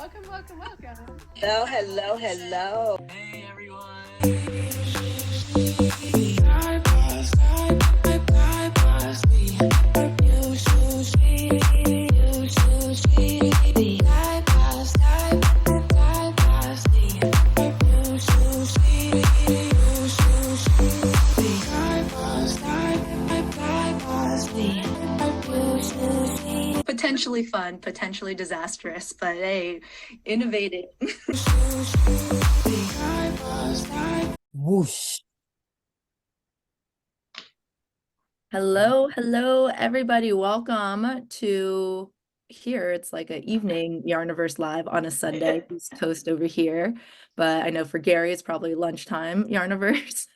Welcome, welcome, welcome. Hello, hello, hello. Hey everyone. Potentially fun, potentially disastrous, but hey, innovative. Whoosh. Hello, everybody. Welcome to here. It's like an evening Yarniverse live on a Sunday, East Coast over here. But I know for Gary, it's probably lunchtime Yarniverse.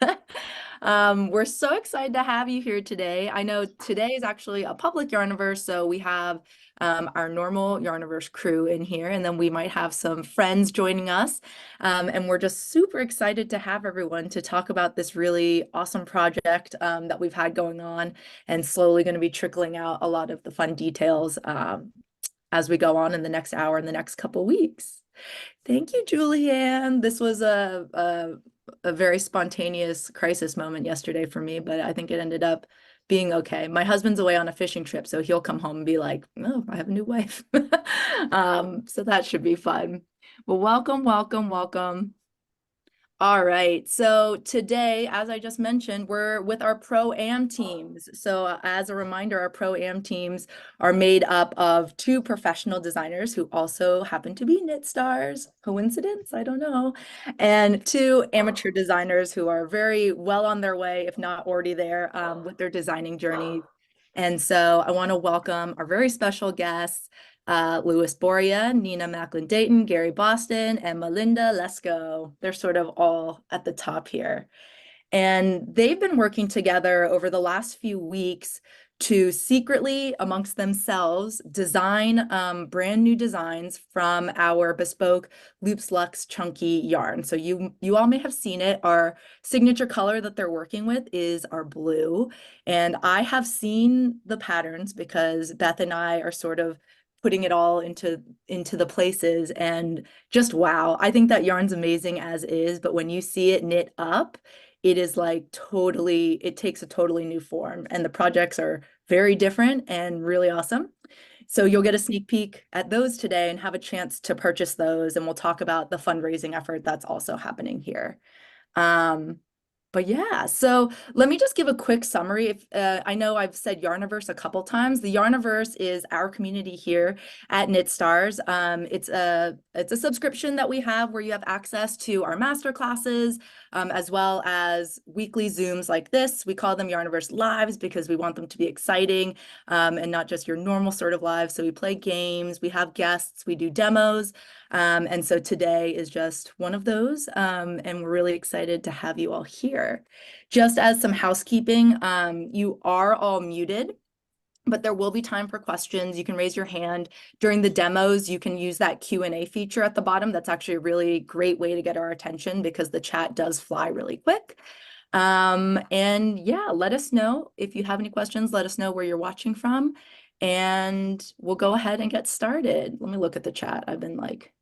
We're so excited to have you here today. I know today is actually a public Yarniverse, so we have our normal Yarniverse crew in here, and then we might have some friends joining us. And we're just super excited to have everyone to talk about this really awesome project that we've had going on, and slowly going to be trickling out a lot of the fun details as we go on in the next hour and the next couple weeks. Thank you, Julianne. This was a very spontaneous crisis moment yesterday for me, but I think it ended up being okay. My husband's away on a fishing trip, so he'll come home and be like, "Oh, I have a new wife." So that should be fun. Well, welcome, welcome, welcome. All right, so today, as I just mentioned, we're with our Pro-Am teams. So as a reminder, our Pro-Am teams are made up of 2 professional designers who also happen to be knit stars. Coincidence? I don't know. And 2 amateur designers who are very well on their way, if not already there, with their designing journey. And so I want to welcome our very special guests, Louis Boria, Nina Macklin-Dayton, Gary Boston, and Melinda Lesko. They're sort of all at the top here. And they've been working together over the last few weeks to secretly, amongst themselves, design brand new designs from our bespoke Loops Luxe chunky yarn. So you all may have seen it. Our signature color that they're working with is our blue. And I have seen the patterns because Beth and I are sort of putting it all into the places, and just wow. I think that yarn's amazing as is, but when you see it knit up, it is like totally, it takes a totally new form, and the projects are very different and really awesome. So you'll get a sneak peek at those today and have a chance to purchase those, and we'll talk about the fundraising effort that's also happening here. But yeah, so let me just give a quick summary. If I know I've said Yarniverse a couple times. The Yarniverse is our community here at Knit Stars. It's a subscription that we have where you have access to our masterclasses, as well as weekly Zooms like this. We call them Yarniverse Lives because we want them to be exciting and not just your normal sort of lives. So we play games, we have guests, we do demos. And so today is just one of those, and we're really excited to have you all here. Just as some housekeeping, you are all muted, but there will be time for questions. You can raise your hand during the demos. You can use that Q&A feature at the bottom. That's actually a really great way to get our attention because the chat does fly really quick. And yeah, let us know if you have any questions. Let us know where you're watching from, and we'll go ahead and get started. Let me look at the chat. I've been like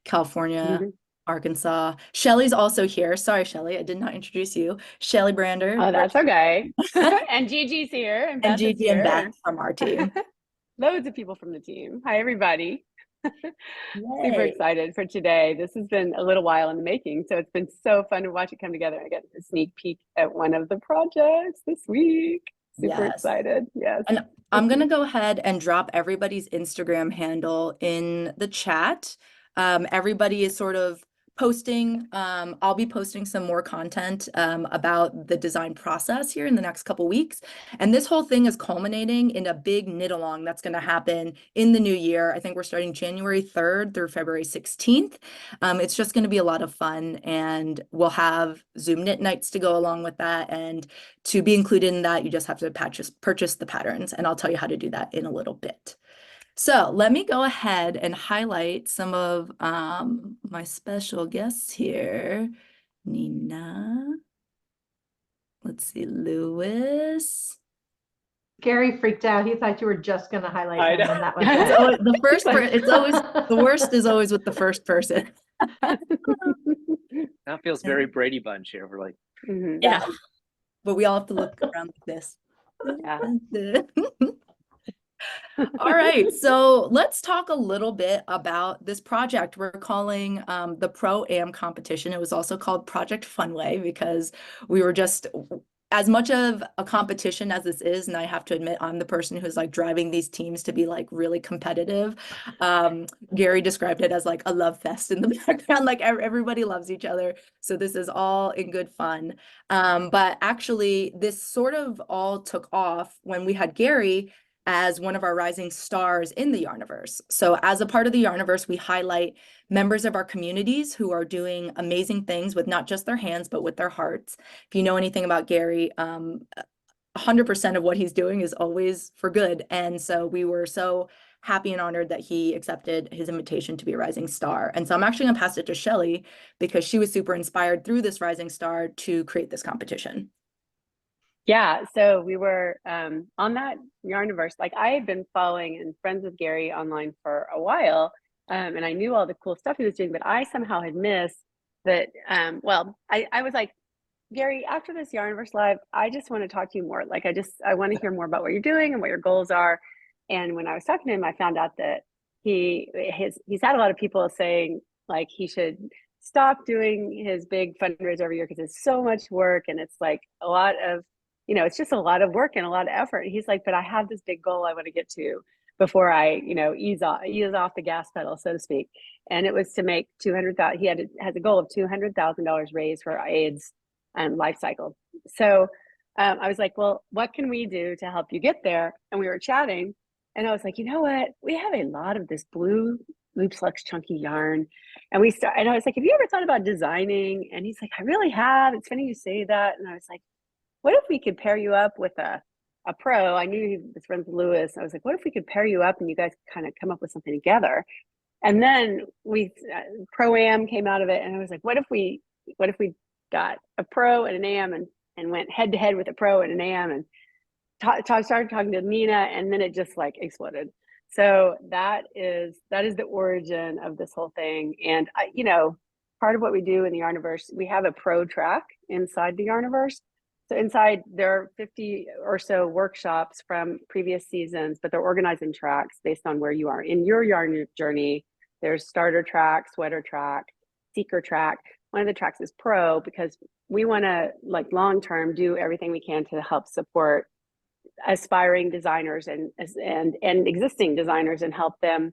California, Arkansas. Shelley's also here. Sorry, Shelley, I did not introduce you. Shelley Brander. Oh, that's okay. And Gigi's here, and And Beth is Gigi and here. Beth from our team. Loads of people from the team. Hi, everybody. Super Yay. excited for today. This has been a little while in the making, so it's been so fun to watch it come together. I get a sneak peek at one of the projects this week. Super Yes. excited. Yes. And I'm going to go ahead and drop everybody's Instagram handle in the chat. Everybody is sort of posting. I'll be posting some more content about the design process here in the next couple weeks. And this whole thing is culminating in a big knit along that's going to happen in the new year. I think we're starting January 3rd through February 16th. It's just going to be a lot of fun, and we'll have Zoom knit nights to go along with that. And to be included in that, you just have to purchase the patterns, and I'll tell you how to do that in a little bit. So let me go ahead and highlight some of my special guests here. Nina. Let's see, Louis. Gary freaked out. He thought you were just going to highlight I him, know. and that was It's it. always, it's always, the worst is always with the first person. That feels very Brady Bunch here. We're like, Mhm. Yeah. But we all have to look around like this. Yeah. All right, so let's talk a little bit about this project we're calling the Pro-Am competition. It was also called Project Funway because we were just as much of a competition as this is, and I have to admit I'm the person who's like driving these teams to be like really competitive. Gary described it as like a love fest in the background, like everybody loves each other. So this is all in good fun. But actually, this sort of all took off when we had Gary as one of our rising stars in the Yarniverse. So as a part of the Yarniverse, we highlight members of our communities who are doing amazing things with not just their hands, but with their hearts. If you know anything about Gary, 100% of what he's doing is always for good. And so we were so happy and honored that he accepted his invitation to be a rising star. And so I'm actually gonna pass it to Shelley because she was super inspired through this rising star to create this competition. Yeah, so we were on that Yarniverse. Like I had been following and friends with Gary online for a while, and I knew all the cool stuff he was doing, but I somehow had missed that. Well, I was like, Gary, after this Yarniverse Live, I just want to talk to you more. Like I want to hear more about what you're doing and what your goals are. And when I was talking to him, I found out that he's had a lot of people saying like he should stop doing his big fundraiser every year because it's so much work and it's like a lot of it's just a lot of work and a lot of effort. And he's like, but I have this big goal I want to get to before I, ease off the gas pedal, so to speak. And it was to make 200,000. He has a goal of $200,000 raised for AIDS and life cycle. So I was like, well, what can we do to help you get there? And we were chatting, and I was like, you know what? We have a lot of this blue Loop Lux chunky yarn, and I was like, have you ever thought about designing? And he's like, I really have. It's funny you say that. And I was like, what if we could pair you up with a pro? I knew he was friends with Lewis. I was like, what if we could pair you up and you guys kind of come up with something together? And then Pro-Am came out of it, and I was like, what if we got a pro and an am and went head to head with a pro and an am and started talking to Nina, and then it just like exploded. So that is the origin of this whole thing. And part of what we do in the Yarniverse, we have a pro track inside the Yarniverse. So inside there are 50 or so workshops from previous seasons, but they're organized in tracks based on where you are in your yarn journey. There's starter track, sweater track, seeker track. One of the tracks is pro because we want to like long term do everything we can to help support aspiring designers and existing designers and help them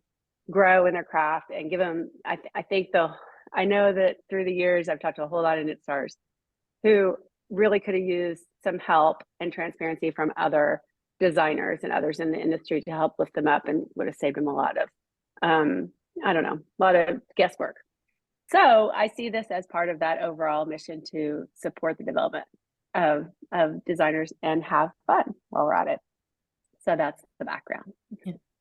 grow in their craft and give them. I know that through the years I've talked to a whole lot of knit stars who really could have used some help and transparency from other designers and others in the industry to help lift them up, and would have saved them a lot of a lot of guesswork. So I see this as part of that overall mission to support the development of designers and have fun while we're at it. So that's the background.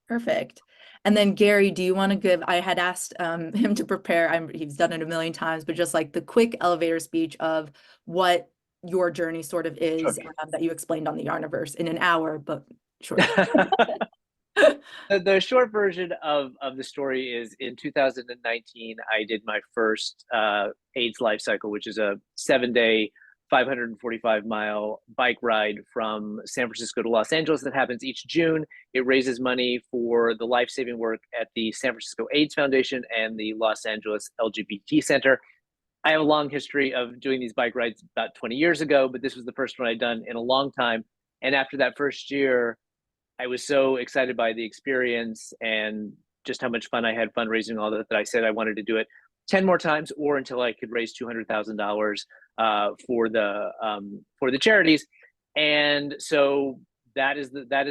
Perfect. And then Gary, do you want to give, I had asked him to prepare, he's done it a million times, but just like the quick elevator speech of what your journey sort of is that you explained on the Yarniverse in an hour, but short. The short version of the story is in 2019, I did my first AIDS life cycle, which is a 7-day, 545-mile bike ride from San Francisco to Los Angeles that happens each June. It raises money for the life-saving work at the San Francisco AIDS Foundation and the Los Angeles LGBT Center. I have a long history of doing these bike rides about 20 years ago, but this was the first one I'd done in a long time. And after that first year, I was so excited by the experience and just how much fun I had fundraising and all that I said I wanted to do it 10 more times or until I could raise $200,000 for the charities. And so that is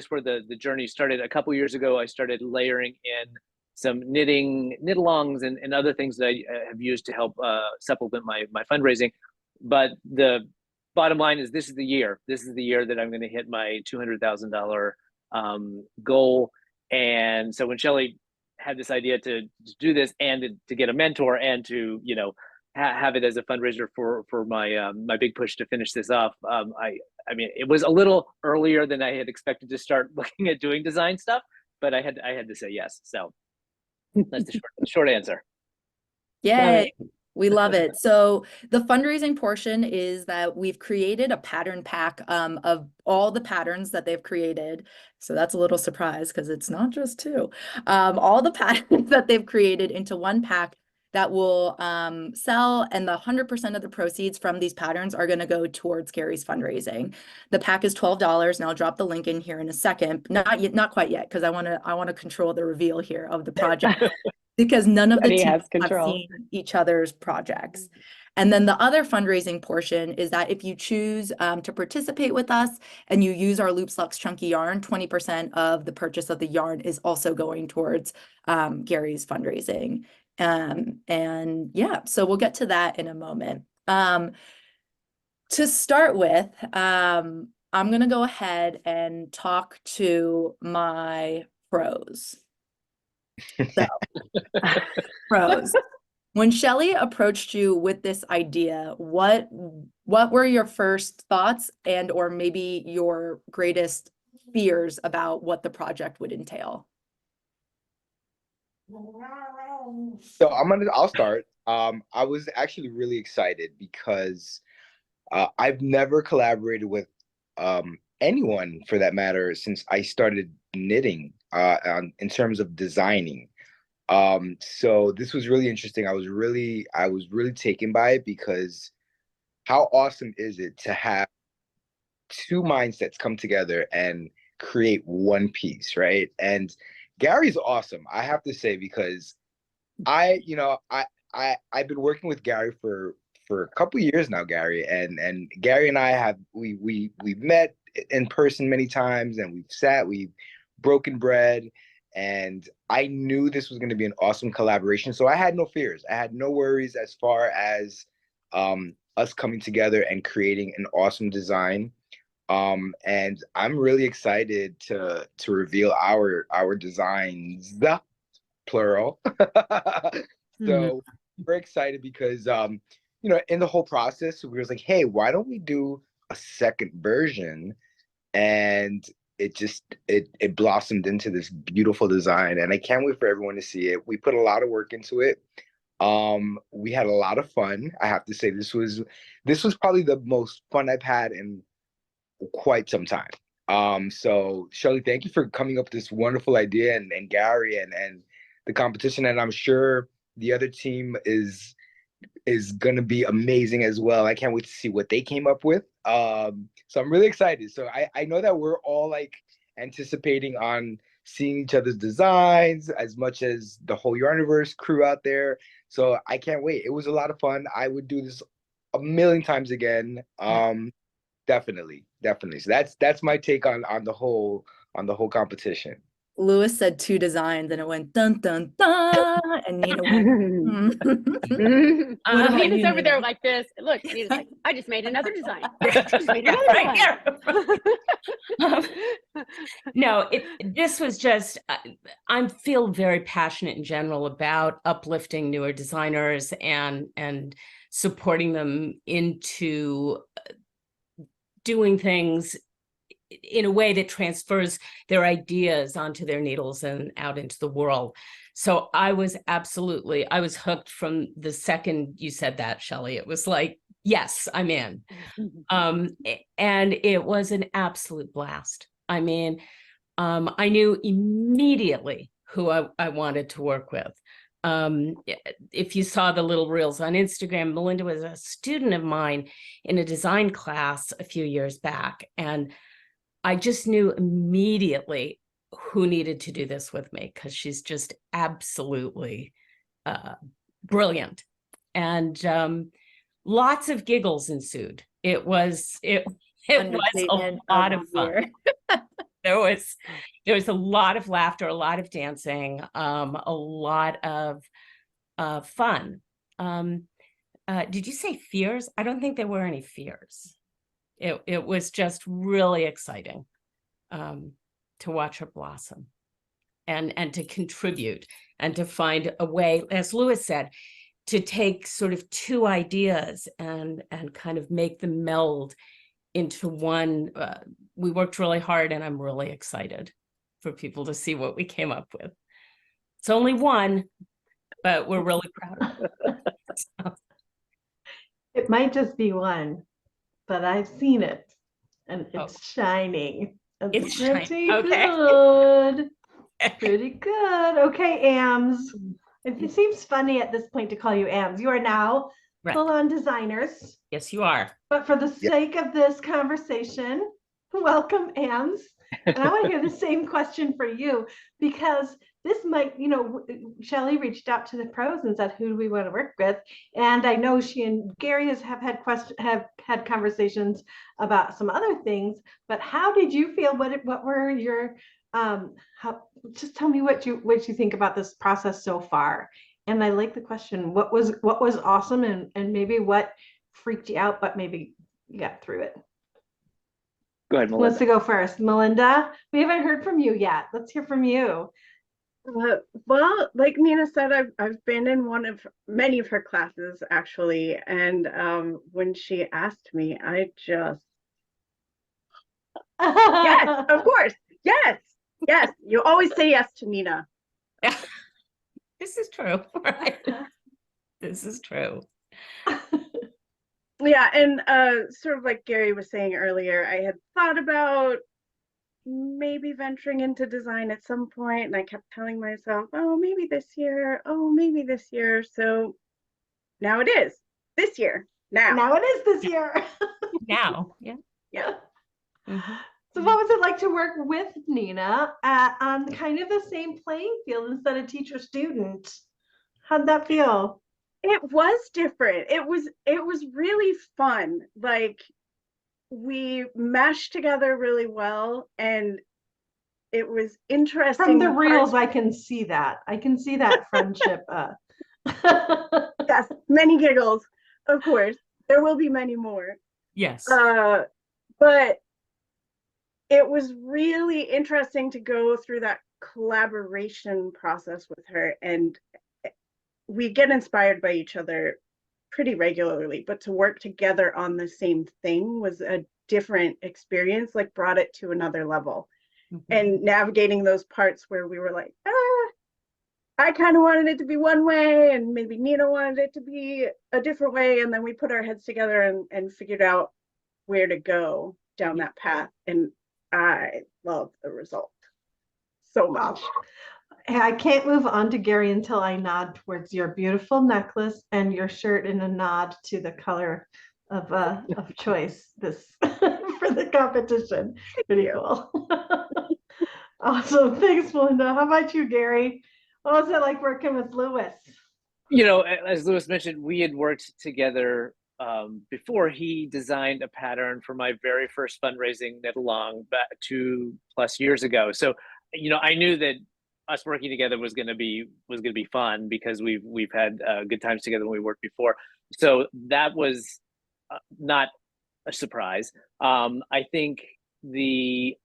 where the journey started. A couple years ago, I started layering in some knit-alongs and other things that I have used to help supplement my fundraising. But the bottom line is this is the year that I'm going to hit my $200,000 goal. And so when Shelley had this idea to do this and to get a mentor and to have it as a fundraiser for my my big push to finish this off. I mean, it was a little earlier than I had expected to start looking at doing design stuff, but I had to say yes. So that's the short answer. Yay. We love it. So the fundraising portion is that we've created a pattern pack of all the patterns that they've created. So that's a little surprise because it's not just two. All the patterns that they've created into one pack that will sell, and the 100% of the proceeds from these patterns are going to go towards Gary's fundraising. The pack is $12, and I'll drop the link in here in a second. Not yet, not quite yet, because I want to control the reveal here of the project. Because none of the teams have seen each other's projects. And then the other fundraising portion is that if you choose to participate with us and you use our Loops Luxe Chunky Yarn, 20% of the purchase of the yarn is also going towards Gary's fundraising. And yeah, so we'll get to that in a moment. To start with, I'm going to go ahead and talk to my pros. So, pros. When Shelley approached you with this idea, what were your first thoughts and or maybe your greatest fears about what the project would entail? So I'll start. I was actually really excited because I've never collaborated with anyone for that matter since I started knitting in terms of designing. So this was really interesting. I was really taken by it because how awesome is it to have two mindsets come together and create one piece, right? And Gary's awesome, I have to say, because I've been working with Gary for a couple years now, Gary, and Gary and I we've met in person many times, and we've broken bread, and I knew this was going to be an awesome collaboration. So I had no fears. I had no worries as far as us coming together and creating an awesome design. And I'm really excited to reveal our designs, plural. So we're excited because in the whole process, we was like, hey, why don't we do a second version? And it blossomed into this beautiful design, and I can't wait for everyone to see it. We put a lot of work into it. We had a lot of fun. I have to say this was probably the most fun I've had in quite some time. So Shelley, thank you for coming up with this wonderful idea, and Gary and the competition, and I'm sure the other team is gonna be amazing as well. I can't wait to see what they came up with. So I'm really excited. So I know that we're all like anticipating on seeing each other's designs as much as the whole Yarniverse crew out there. So I can't wait. It was a lot of fun. I would do this a million times again. Definitely. So that's my take on the whole competition. Lewis said two designs and it went dun dun dun, and Nina went. Nina's over there like this. Look, Nina's like, I just made another design. No, this was just, I feel very passionate in general about uplifting newer designers and supporting them into doing things in a way that transfers their ideas onto their needles and out into the world. So I was hooked from the second you said that, Shelley. It was like, yes, I'm in. And it was an absolute blast. I mean, I knew immediately who I wanted to work with. If you saw the little reels on Instagram, Melinda was a student of mine in a design class a few years back, and I just knew immediately who needed to do this with me because she's just absolutely brilliant. And lots of giggles ensued. It was a lot of fun. There was a lot of laughter, a lot of dancing, a lot of fun. Did you say fears? I don't think there were any fears. It was just really exciting to watch her blossom and to contribute and to find a way, as Lewis said, to take sort of two ideas and kind of make them meld into one. We worked really hard, and I'm really excited for people to see what we came up with. It's only one, but we're really proud of it. So. It might just be one, but I've seen it and it's shining. It's pretty shining. Okay. good. Pretty good. Okay, Ams. It seems funny at this point to call you Ams. You are now Right. full-on designers. Yes, you are. But for the sake of this conversation, welcome, Ams. And I want to hear the same question for you, because this might, Shelley reached out to the pros and said, who do we want to work with? And I know she and Gary have had conversations about some other things, but how did you feel? What were your, just tell me what you think about this process so far. And I like the question, what was awesome, and maybe what freaked you out, but maybe you got through it. Go ahead, Who Melinda. wants to go first? Melinda, we haven't heard from you yet. Let's hear from you. Well, like Nina said, I've been in many of her classes actually, and when she asked me, I just yes, of course, yes, you always say yes to Nina. This is true. Right? This is true. Yeah, and sort of like Gary was saying earlier, I had thought about maybe venturing into design at some point, and I kept telling myself, oh, maybe this year, oh, maybe this year. So now it is this year. Now it is this year. Now, yeah. Mm-hmm. So what was it like to work with Nina on kind of the same playing field instead of teacher-student? How'd that feel? It was different. It was really fun. Like, we meshed together really well, and it was interesting. From the reels, I can see that. Friendship. Yes, many giggles, of course. There will be many more. Yes. But it was really interesting to go through that collaboration process with her, and we get inspired by each other pretty regularly, but to work together on the same thing was a different experience, like brought it to another level. And navigating those parts where we were like, I kind of wanted it to be one way, and maybe Nina wanted it to be a different way, and then we put our heads together and figured out where to go down that path. And I love the result so much. I can't move on to Gary until I nod towards your beautiful necklace and your shirt in a nod to the color of choice this for the competition. Pretty cool. Awesome. Thanks, Melinda. How about you, Gary? What was it like working with Lewis? As Lewis mentioned, we had worked together before. He designed a pattern for my very first fundraising knit along back 2+ years ago. So, I knew that us working together was going to be fun, because we've had good times together when we worked before. So that was not a surprise. I think the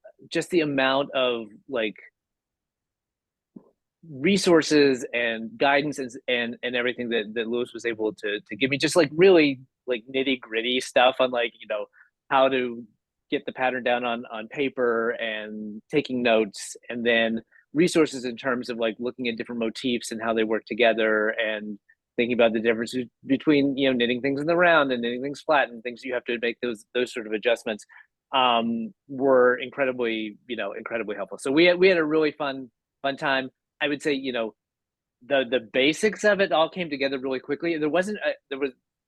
amount of like resources and guidance and everything that Lewis was able to give me, just like really like nitty gritty stuff on like, how to get the pattern down on paper and taking notes, and then resources in terms of like looking at different motifs and how they work together, and thinking about the difference between knitting things in the round and knitting things flat, and things you have to make those sort of adjustments, were incredibly helpful. So we had a really fun time. I would say the basics of it all came together really quickly. There was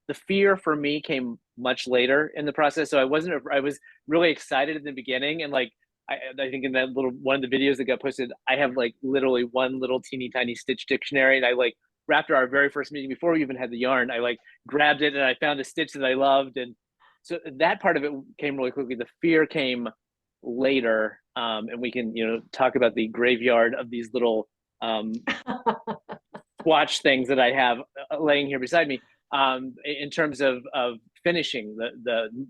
the fear for me came much later in the process. So I was really excited in the beginning, and like I think in that one of the videos that got posted, I have like literally one little teeny tiny stitch dictionary, and I like, after our very first meeting, before we even had the yarn, I like grabbed it and I found a stitch that I loved, and so that part of it came really quickly. The fear came later, and we can talk about the graveyard of these little swatch things that I have laying here beside me, in terms of finishing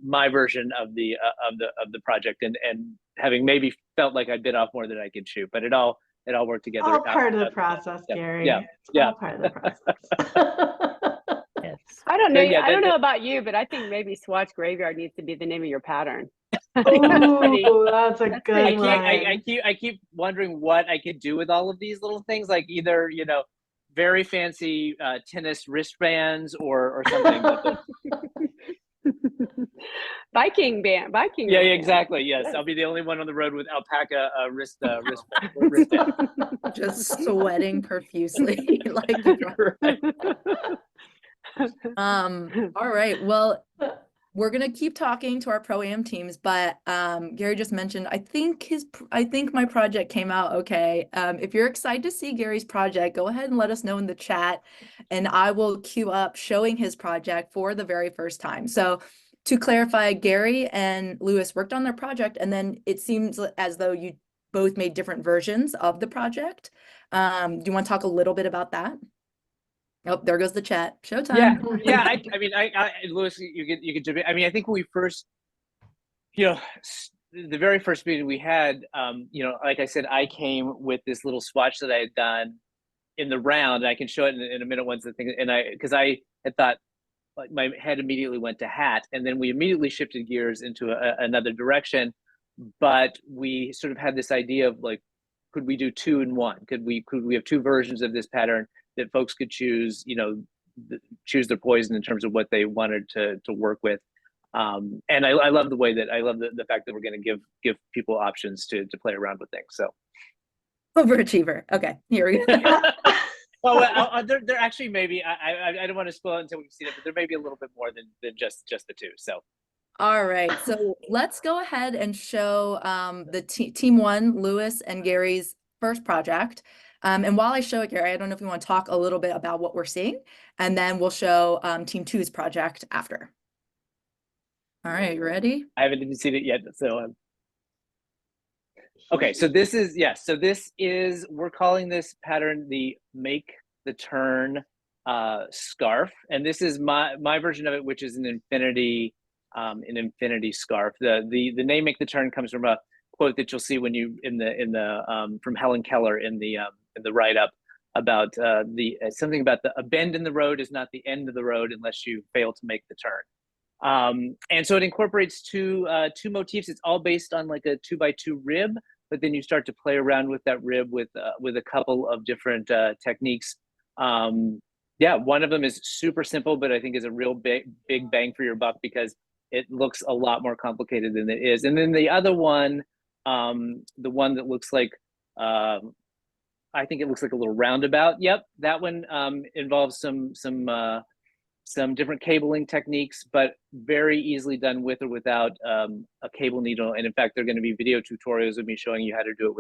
my version of the project, and having maybe felt like I bit off more than I could chew, but it all worked together. All part of the process, Gary. Yeah. All part of the process. don't know. But yeah, I don't know about you, but I think maybe Swatch Graveyard needs to be the name of your pattern. I think Oh, that's a that's good pretty one. I keep wondering what I could do with all of these little things, like either, very fancy tennis wristbands or something. Viking Yeah, wristband. exactly. Yes, Yes. I'll be the only one on the road with alpaca wristband. Just sweating profusely. Like, all right. Well, we're gonna keep talking to our pro-am teams, but Gary just mentioned, I think my project came out okay. If you're excited to see Gary's project, go ahead and let us know in the chat, and I will queue up showing his project for the very first time. So to clarify, Gary and Lewis worked on their project, and then it seems as though you both made different versions of the project. Do you want to talk a little bit about that? Oh, there goes the chat. Showtime. Yeah. I mean, Lewis, you could jump in. I mean, I think when we first, the very first meeting we had, like I said, I came with this little swatch that I had done in the round, and I can show it in a minute once the thing. And because I had thought, like, my head immediately went to hat, and then we immediately shifted gears into another direction. But we sort of had this idea of, like, could we do 2 in 1? Could we have 2 versions of this pattern that folks could choose, choose their poison in terms of what they wanted to work with. And I love the way that the fact that we're going to give people options to play around with things. So Overachiever. Okay, here we go. well, there actually maybe I don't want to spoil it until we've seen it, but there may be a little bit more than just the 2. So. All right, so let's go ahead and show the team 1, Lewis and Gary's first project. And while I show it, Gary, I don't know if you want to talk a little bit about what we're seeing, and then we'll show team 2's project after. All right, you ready? I haven't even seen it yet, so okay. So this is we're calling this pattern the Make the Turn scarf, and this is my version of it, which is an infinity scarf. The name Make the Turn comes from a quote that you'll see when you in the from Helen Keller in the write-up about something about a bend in the road is not the end of the road unless you fail to make the turn. And so it incorporates two motifs. It's all based on like a 2x2 rib, but then you start to play around with that rib with a couple of different techniques. One of them is super simple, but I think is a real big bang for your buck because it looks a lot more complicated than it is. And then the other one, the one that looks like, I think it looks like a little roundabout. Yep, that one involves some different cabling techniques, but very easily done with or without a cable needle. And in fact, there are going to be video tutorials of me showing you how to do it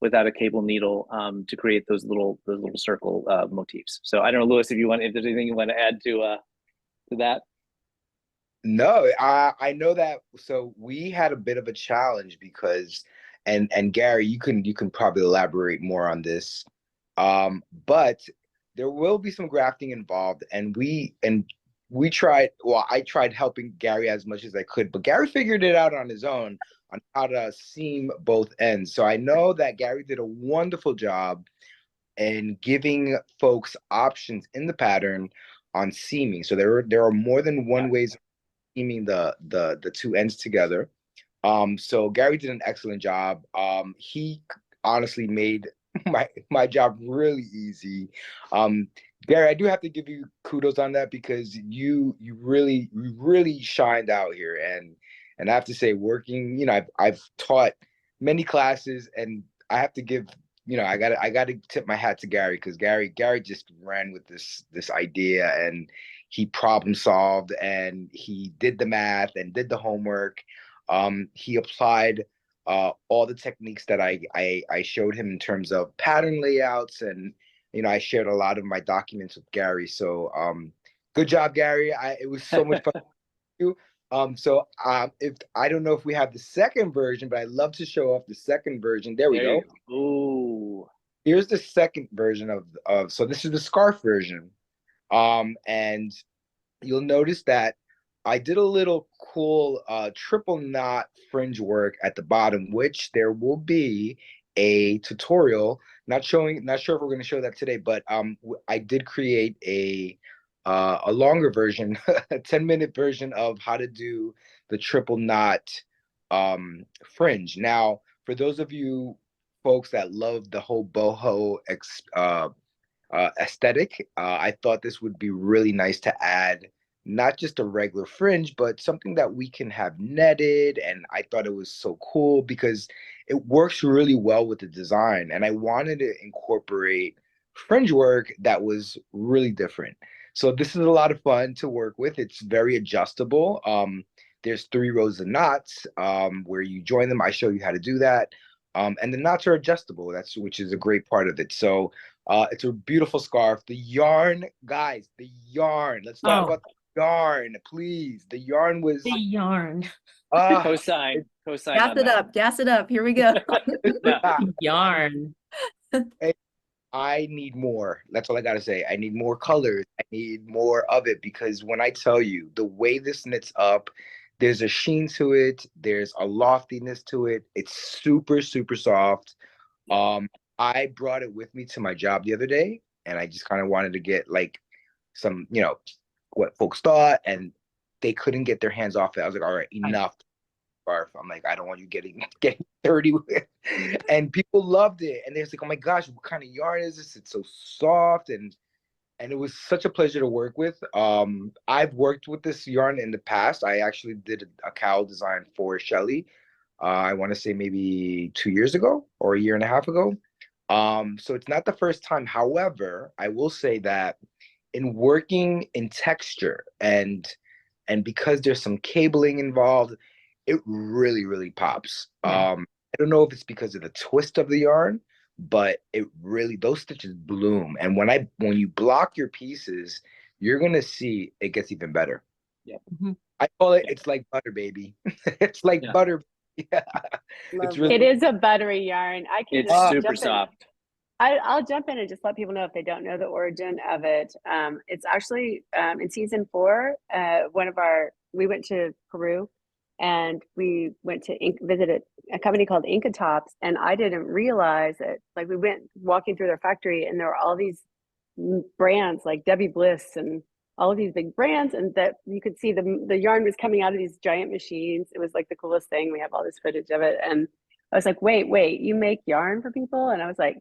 without a cable needle to create those little circle motifs. So I don't know, Lewis, if there's anything you want to add to that. No, I know that. So we had a bit of a challenge because, and Gary, you can probably elaborate more on this. But there will be some grafting involved, and we tried. Well, I tried helping Gary as much as I could, but Gary figured it out on his own on how to seam both ends. So I know that Gary did a wonderful job in giving folks options in the pattern on seaming. So there are more than one ways of seaming the 2 ends together. So Gary did an excellent job. He honestly made my job really easy. Gary, I do have to give you kudos on that because you really shined out here, and I have to say, working, I've taught many classes, and I have to give, I gotta tip my hat to Gary because Gary just ran with this idea, and he problem solved, and he did the math and did the homework. He applied all the techniques that I showed him in terms of pattern layouts, and I shared a lot of my documents with Gary. So good job, Gary. It was so much fun to you. So if I don't know if we have the second version, but I'd love to show off the second version. There we go. Ooh. Here's the second version of so this is the scarf version. And you'll notice that I did a little cool triple knot fringe work at the bottom, which there will be a tutorial. Not sure if we're going to show that today, but I did create a a longer version, a 10-minute version of how to do the triple knot fringe. Now, for those of you folks that love the whole boho aesthetic, I thought this would be really nice to add not just a regular fringe, but something that we can have netted. And I thought it was so cool because it works really well with the design. And I wanted to incorporate fringe work that was really different. So this is a lot of fun to work with. It's very adjustable. There's 3 rows of knots where you join them. I show you how to do that. And the knots are adjustable, which is a great part of it. So it's a beautiful scarf. The yarn, guys, the yarn. Let's talk about the yarn, please. The yarn was The yarn. Cosign on that. Gas it up. Here we go. Yeah. Yarn. I need more. That's all I gotta say. I need more colors. I need more of it because when I tell you the way this knits up, there's a sheen to it. There's a loftiness to it. It's super, super soft. I brought it with me to my job the other day, and I just kind of wanted to get like some, what folks thought, and they couldn't get their hands off it. I was like, all right, enough. Scarf. I'm like, I don't want you getting dirty with it. And people loved it. And they're like, oh my gosh, what kind of yarn is this? It's so soft. And it was such a pleasure to work with. I've worked with this yarn in the past. I actually did a cowl design for Shelley. I want to say maybe 2 years ago or a year and a half ago. So it's not the first time. However, I will say that in working in texture and because there's some cabling involved, it really, really pops. I don't know if it's because of the twist of the yarn, but it really, those stitches bloom. And when you block your pieces, you're gonna see it gets even better. Yeah. I call it, it's like butter, baby. It's like butter. Yeah. It's really, It is a buttery yarn. I can It's just super jump in. soft. I'll jump in and just let people know if they don't know the origin of it. It's actually in season 4, we went to Peru and we went to visit a company called Inca Tops, and I didn't realize that, like, we went walking through their factory and there were all these brands like Debbie Bliss and all of these big brands, and that you could see the yarn was coming out of these giant machines. It was like the coolest thing. We have all this footage of it, and I was like, wait, you make yarn for people? And I was like,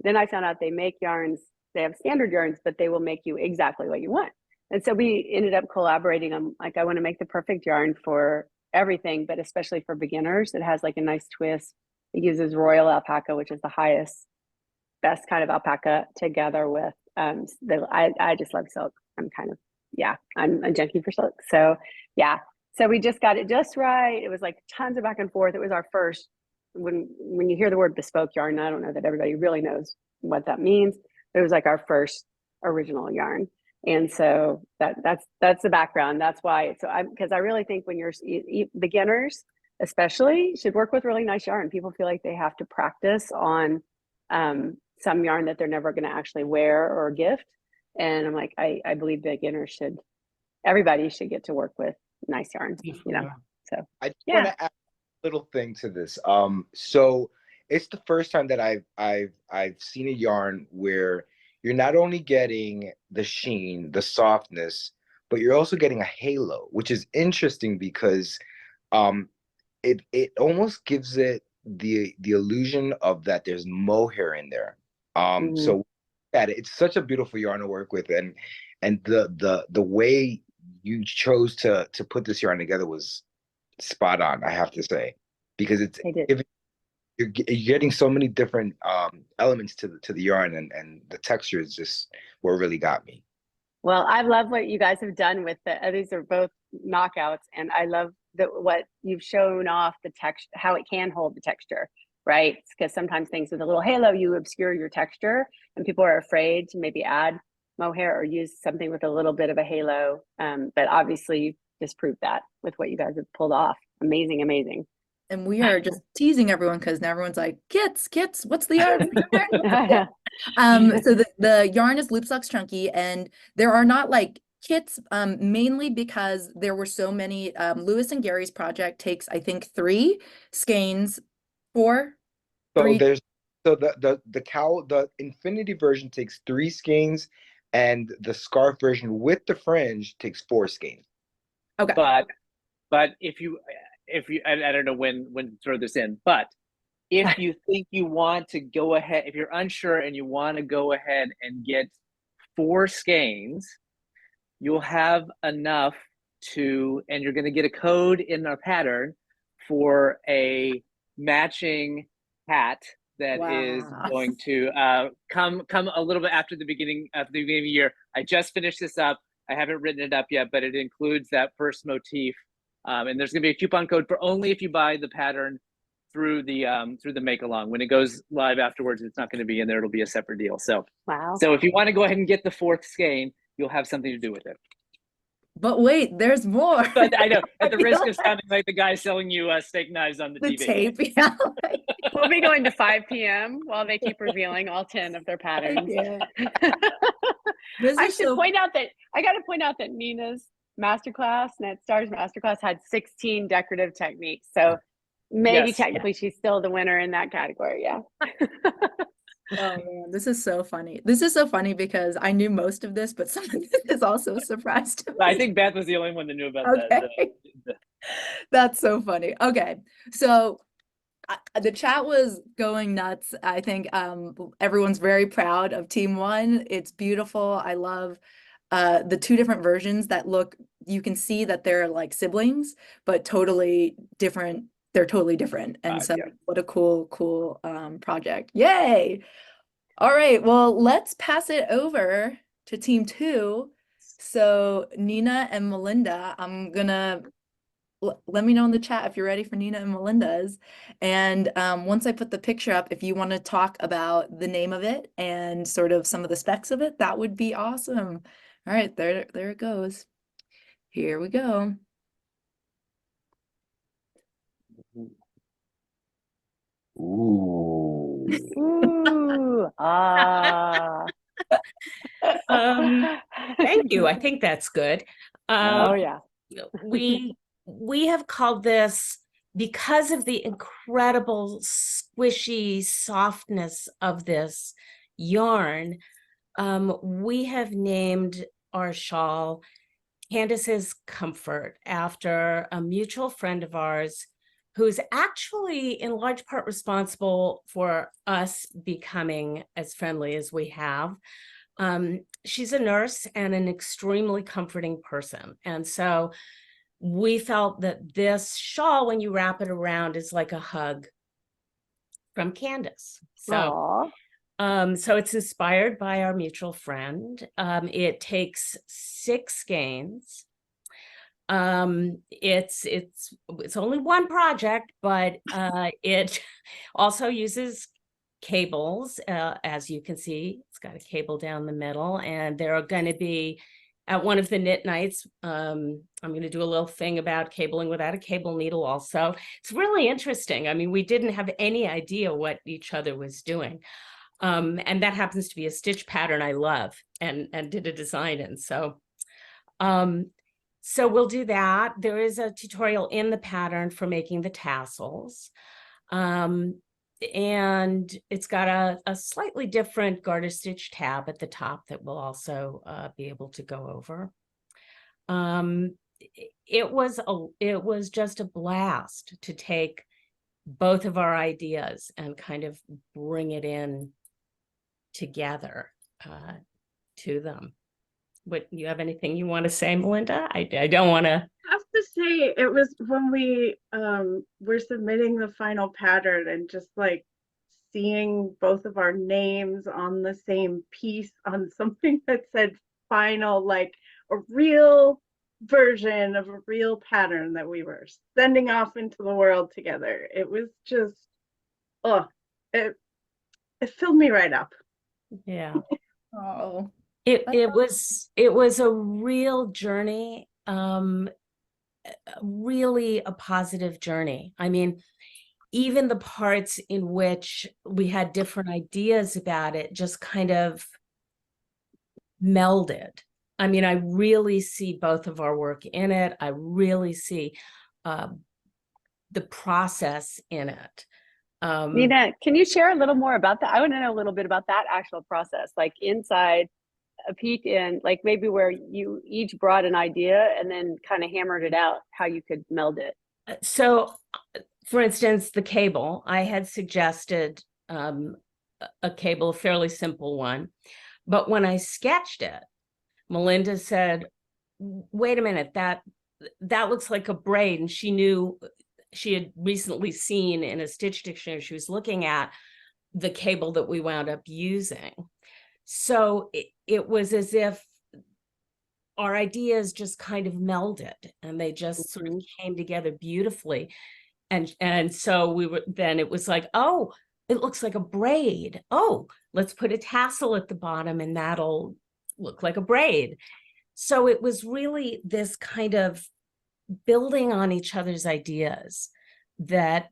then I found out they make yarns. They have standard yarns, but they will make you exactly what you want. And so we ended up collaborating on, like, I want to make the perfect yarn for everything, but especially for beginners. It has like a nice twist. It uses royal alpaca, which is the highest, best kind of alpaca, together with I just love silk. I'm a junkie for silk. So yeah, so we just got it just right. It was like tons of back and forth. It was our first, when you hear the word bespoke yarn, I don't know that everybody really knows what that means. It was like our first original yarn. And so that's the background. That's why. So because I really think when you're beginners, especially, should work with really nice yarn. People feel like they have to practice on some yarn that they're never going to actually wear or gift. And I'm like, I believe beginners everybody should get to work with nice yarns, So I just want to add a little thing to this. So it's the first time that I've seen a yarn where you're not only getting the sheen, the softness, but you're also getting a halo, which is interesting because it almost gives it the illusion of that there's mohair in there. So it's such a beautiful yarn to work with, and the way you chose to put this yarn together was spot on, I have to say, because you're getting so many different elements to the yarn, and the texture is just what really got me. Well, I love what you guys have done with these are both knockouts, and I love what you've shown off the texture, how it can hold the texture, right? Because sometimes things with a little halo, you obscure your texture, and people are afraid to maybe add mohair or use something with a little bit of a halo. But obviously, you disproved that with what you guys have pulled off. Amazing, amazing. And we are just teasing everyone because now everyone's like, kits, what's the yarn? So the yarn is Loop Socks Chunky, and there are not like kits, mainly because there were so many. Lewis and Gary's project takes, I think, 3 skeins, 4. So 3. there's the cowl, the infinity version takes 3 skeins, and the scarf version with the fringe takes 4 skeins. Okay. But if you I don't know when to throw this in, but if you think you want to go ahead, if you're unsure and you want to go ahead and get 4 skeins, you'll have enough and you're going to get a code in our pattern for a matching hat that is going to come a little bit after the beginning of the year. I just finished this up. I haven't written it up yet, but it includes that first motif. And there's going to be a coupon code for only if you buy the pattern through the make along. When it goes live afterwards, it's not going to be in there. It'll be a separate deal. So if you want to go ahead and get the 4th skein, you'll have something to do with it. But wait, there's more. But I know, at the risk of sounding like the guy selling you steak knives on the TV. Tape, yeah. We'll be going to 5 p.m. while they keep revealing all 10 of their patterns. I should point out that I got to point out that Nina's masterclass, NetStar's masterclass, had 16 decorative techniques. So maybe technically she's still the winner in that category. Yeah. Oh man, this is so funny. This is so funny because I knew most of this, but some of this is also a surprise to me. I think Beth was the only one that knew about that. That's so funny. Okay, so the chat was going nuts. I think everyone's very proud of Team 1. It's beautiful. I love the 2 different versions that look, you can see that they're like siblings, but totally different. They're totally different. And so what a cool project. Yay. All right. Well, let's pass it over to Team 2. So Nina and Melinda, I'm gonna let me know in the chat if you're ready for Nina and Melinda's. And once I put the picture up, if you want to talk about the name of it and sort of some of the specs of it, that would be awesome. All right, there it goes. Here we go. Ooh. Ooh. Thank you. I think that's good. Oh yeah. We have called this, because of the incredible squishy softness of this yarn, we have named our shawl Candace's Comfort, after a mutual friend of ours who's actually in large part responsible for us becoming as friendly as we have. She's a nurse and an extremely comforting person. And so we felt that this shawl, when you wrap it around, is like a hug from Candace. So, so it's inspired by our mutual friend. It takes 6 skeins. It's only one project, but it also uses cables. As you can see, it's got a cable down the middle, and there are going to be, at one of the knit nights, I'm going to do a little thing about cabling without a cable needle also. It's really interesting. I mean, we didn't have any idea what each other was doing. And that happens to be a stitch pattern I love and did a design in. So we'll do that. There is a tutorial in the pattern for making the tassels. And it's got a slightly different garter stitch tab at the top that we'll also be able to go over. It was just a blast to take both of our ideas and kind of bring it in together to them. What, you have anything you want to say, Melinda? I don't want to. I have to say, it was when we were submitting the final pattern and just like seeing both of our names on the same piece on something that said final, like a real version of a real pattern that we were sending off into the world together. It was just, it filled me right up. Yeah. Oh. It was a real journey, really a positive journey. I mean, even the parts in which we had different ideas about it just kind of melded. I mean, I really see both of our work in it. I really see the process in it. Nina, can you share a little more about that? I want to know a little bit about that actual process, like inside a peek in, like maybe where you each brought an idea and then kind of hammered it out how you could meld it? So, for instance, the cable, I had suggested a cable, a fairly simple one. But when I sketched it, Melinda said, wait a minute, that looks like a braid. And she knew, she had recently seen in a stitch dictionary she was looking at the cable that we wound up using. So it was as if our ideas just kind of melded and they just sort of came together beautifully. And so it was like, oh, it looks like a braid. Oh, let's put a tassel at the bottom and that'll look like a braid. So it was really this kind of building on each other's ideas that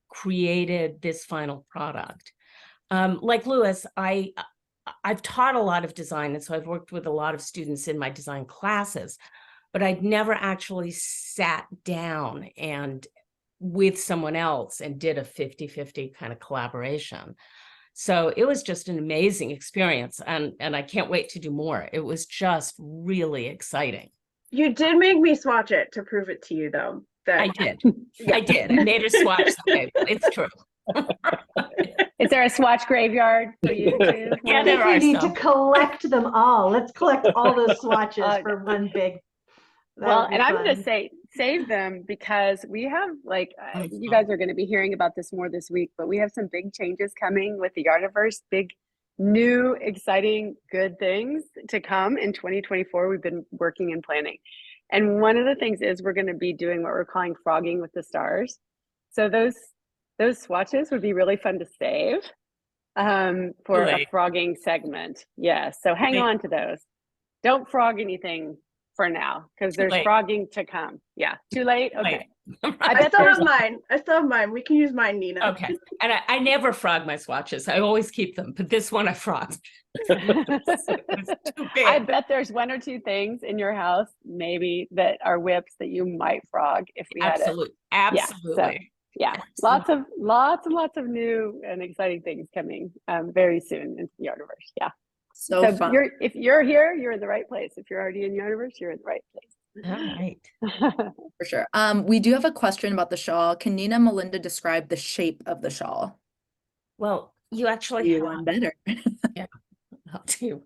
created this final product. Like Louis, I've taught a lot of design, and so I've worked with a lot of students in my design classes, but I'd never actually sat down and with someone else and did a 50-50 kind of collaboration. So it was just an amazing experience, and I can't wait to do more. It was just really exciting. You did make me swatch it to prove it to you, though. That I did. I did. I made her swatch the cable. It's true. Is there a swatch graveyard for you too? Yeah, I there think we are need some. to collect them all. Let's collect all those swatches for one big. Well, would be and I'm going to fun. say save them because we have like you guys are going to be hearing about this more this week, but we have some big changes coming with the Yarniverse, big new exciting good things to come in 2024. We've been working and planning. And one of the things is we're going to be doing what we're calling frogging with the stars. So those swatches would be really fun to save for a frogging segment. Yeah, so hang on to those. Don't frog anything for now because there's frogging to come. Yeah, too late. Okay. I still have mine. I still have mine. We can use mine, Nina. Okay. And I never frog my swatches. I always keep them, but this one I frogged. I bet there's one or two things in your house maybe that are whips that you might frog if we had it. Absolutely. Yeah, so, lots of new and exciting things coming very soon into the Yarniverse. Yeah. So fun. If you're here, you're in the right place. If you're already in Yarniverse, you're in the right place. All right. For sure. We do have a question about the shawl. Can Nina and Melinda describe the shape of the shawl? Well, you actually You one better. Yeah, I'll do.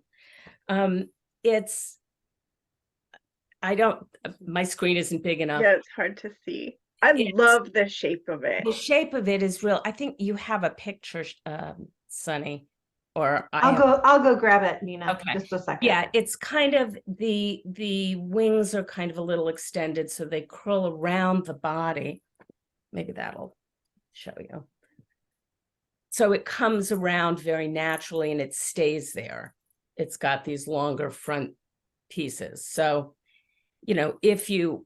My screen isn't big enough. Yeah, it's hard to see. I love the shape of it. The shape of it is real. I think you have a picture, Sunny, or I'll go grab it, Nina. Okay. Just a second. Yeah, it's kind of the wings are kind of a little extended, so they curl around the body. Maybe that'll show you. So it comes around very naturally and it stays there. It's got these longer front pieces. So, you know, if you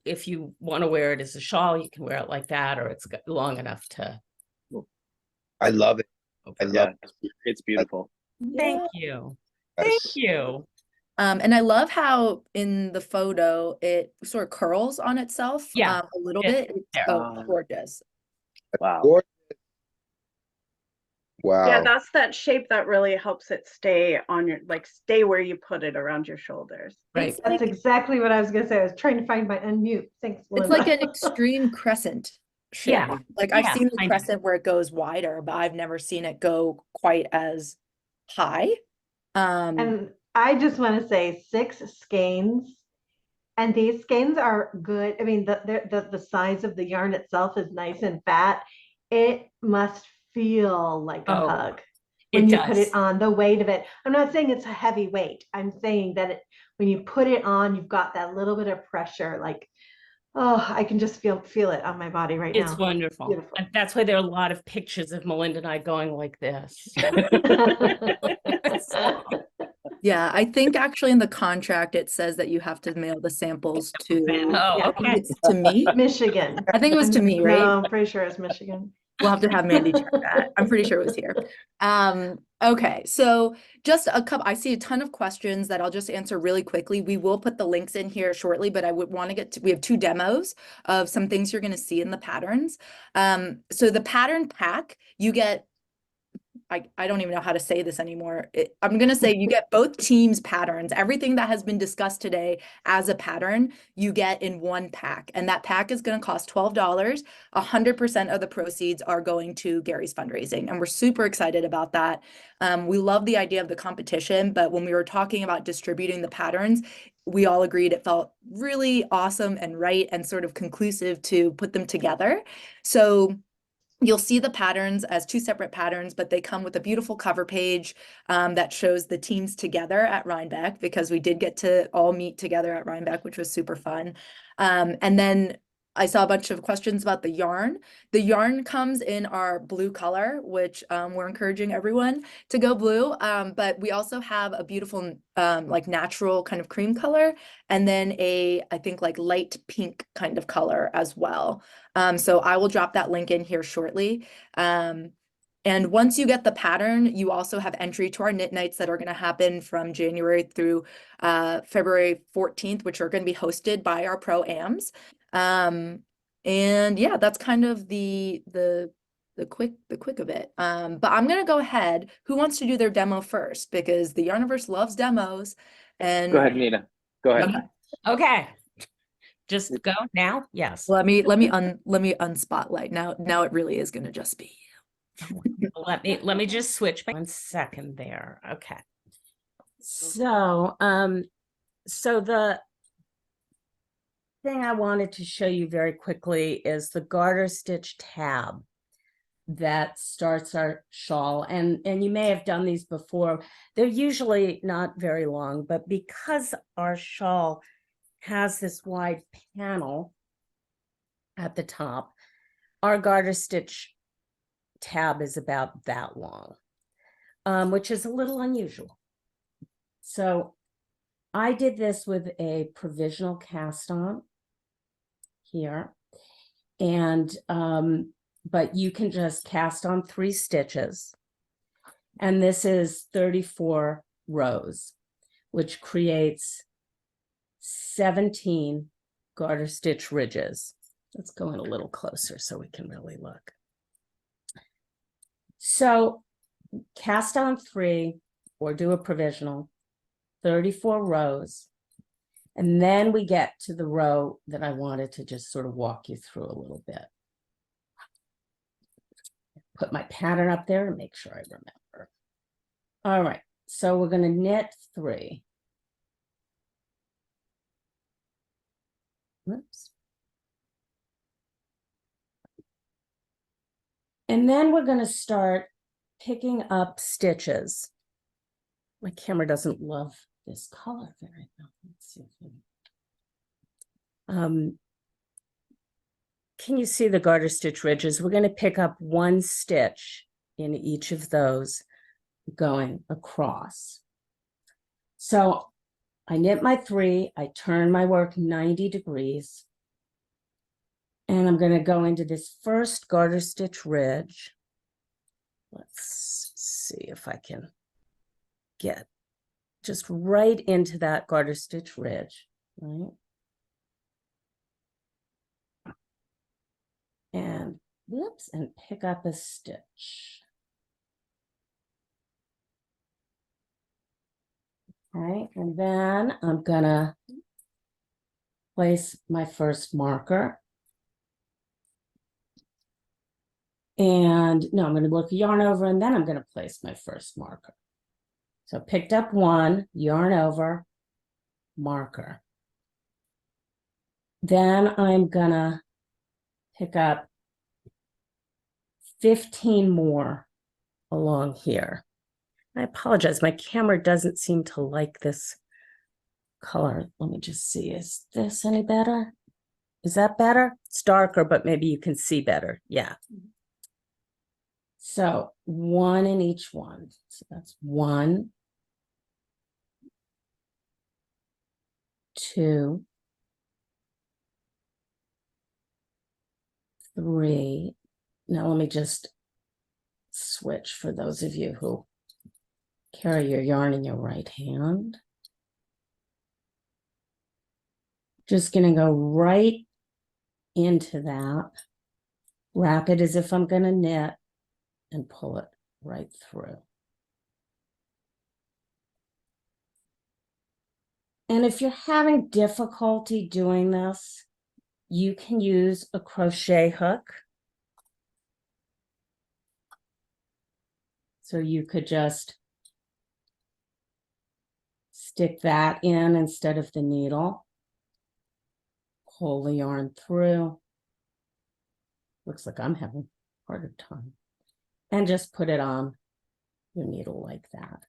want to wear it as a shawl, you can wear it like that, or it's long enough to. I love it. I love it. It's beautiful. Thank you. Thank you. And I love how in the photo it sort of curls on itself a little bit. Oh, gorgeous. Wow. Wow. Yeah, that's that shape that really helps it stay on your, stay where you put it around your shoulders. Right. That's exactly what I was going to say. I was trying to find my unmute. Thanks, Melinda. It's like an extreme crescent shape. Yeah. Like I've seen the crescent where it goes wider, but I've never seen it go quite as high. And I just want to say 6 skeins, and these skeins are good. I mean, the size of the yarn itself is nice and fat. It must feel like a hug when you put it on. The weight of it. I'm not saying it's a heavy weight. I'm saying that when you put it on, you've got that little bit of pressure. Like, oh, I can just feel it on my body right now. It's wonderful. Beautiful. And that's why there are a lot of pictures of Melinda and I going like this. Yeah, I think actually in the contract it says that you have to mail the samples to. Okay. It's to me, Michigan. I think it was to me, right? No, I'm pretty sure it's Michigan. We'll have to have Mandy check that. I'm pretty sure it was here. Okay, so just a couple, I see a ton of questions that I'll just answer really quickly. We will put the links in here shortly, but I would want to get to, we have 2 demos of some things you're going to see in the patterns. So the pattern pack, you get I don't even know how to say this anymore. I'm going to say you get both teams' patterns. Everything that has been discussed today as a pattern, you get in one pack. And that pack is going to cost $12. 100% of the proceeds are going to Gary's fundraising. And we're super excited about that. We love the idea of the competition, but when we were talking about distributing the patterns, we all agreed it felt really awesome and right and sort of conclusive to put them together. So you'll see the patterns as two separate patterns, but they come with a beautiful cover page that shows the teams together at Rhinebeck, because we did get to all meet together at Rhinebeck, which was super fun. And then I saw a bunch of questions about the yarn. The yarn comes in our blue color, which we're encouraging everyone to go blue. But we also have a beautiful like natural kind of cream color, and then I think like light pink kind of color as well. So I will drop that link in here shortly. And once you get the pattern, you also have entry to our knit nights that are going to happen from January through February 14th, which are going to be hosted by our pro-ams. And yeah, that's kind of the quick of it. But I'm going to go ahead. Who wants to do their demo first? Because the Yarniverse loves demos. And Go ahead, Nina. Go ahead. Okay. Okay. Just go now. Yes. Let me unspotlight. Now it really is going to just be Let me just switch 1 second there. Okay. So the thing I wanted to show you very quickly is the garter stitch tab that starts our shawl, and you may have done these before. They're usually not very long, but because our shawl has this wide panel at the top, our garter stitch tab is about that long, which is a little unusual. So I did this with a provisional cast on here, and but you can just cast on 3 stitches, and this is 34 rows, which creates 17 garter stitch ridges. Let's go in a little closer so we can really look. So cast on 3 or do a provisional, 34 rows. And then we get to the row that I wanted to just sort of walk you through a little bit. Put my pattern up there to make sure I remember. All right, so we're going to knit 3. Whoops. And then we're going to start picking up stitches. My camera doesn't love this color very well. Let's see if we... can you see the garter stitch ridges? We're going to pick up 1 stitch in each of those going across. So I knit my 3, I turn my work 90 degrees, and I'm going to go into this first garter stitch ridge. Let's see if I can get just right into that garter stitch ridge, right? And whoops, and pick up a stitch. Okay, and then I'm gonna place my first marker. And no, I'm gonna look yarn over, and then I'm gonna place my first marker. So picked up 1, yarn over, marker. Then I'm gonna pick up 15 more along here. I apologize, my camera doesn't seem to like this color. Let me just see, is this any better? Is that better? It's darker, but maybe you can see better. Yeah. So 1 in each one. So that's 1, 2, 3. Now let me just switch for those of you who carry your yarn in your right hand. Just going to go right into that, wrap it as if I'm going to knit, and pull it right through. And if you're having difficulty doing this, you can use a crochet hook. So you could just stick that in instead of the needle, pull the yarn through. Looks like I'm having a harder time. And just put it on your needle like that.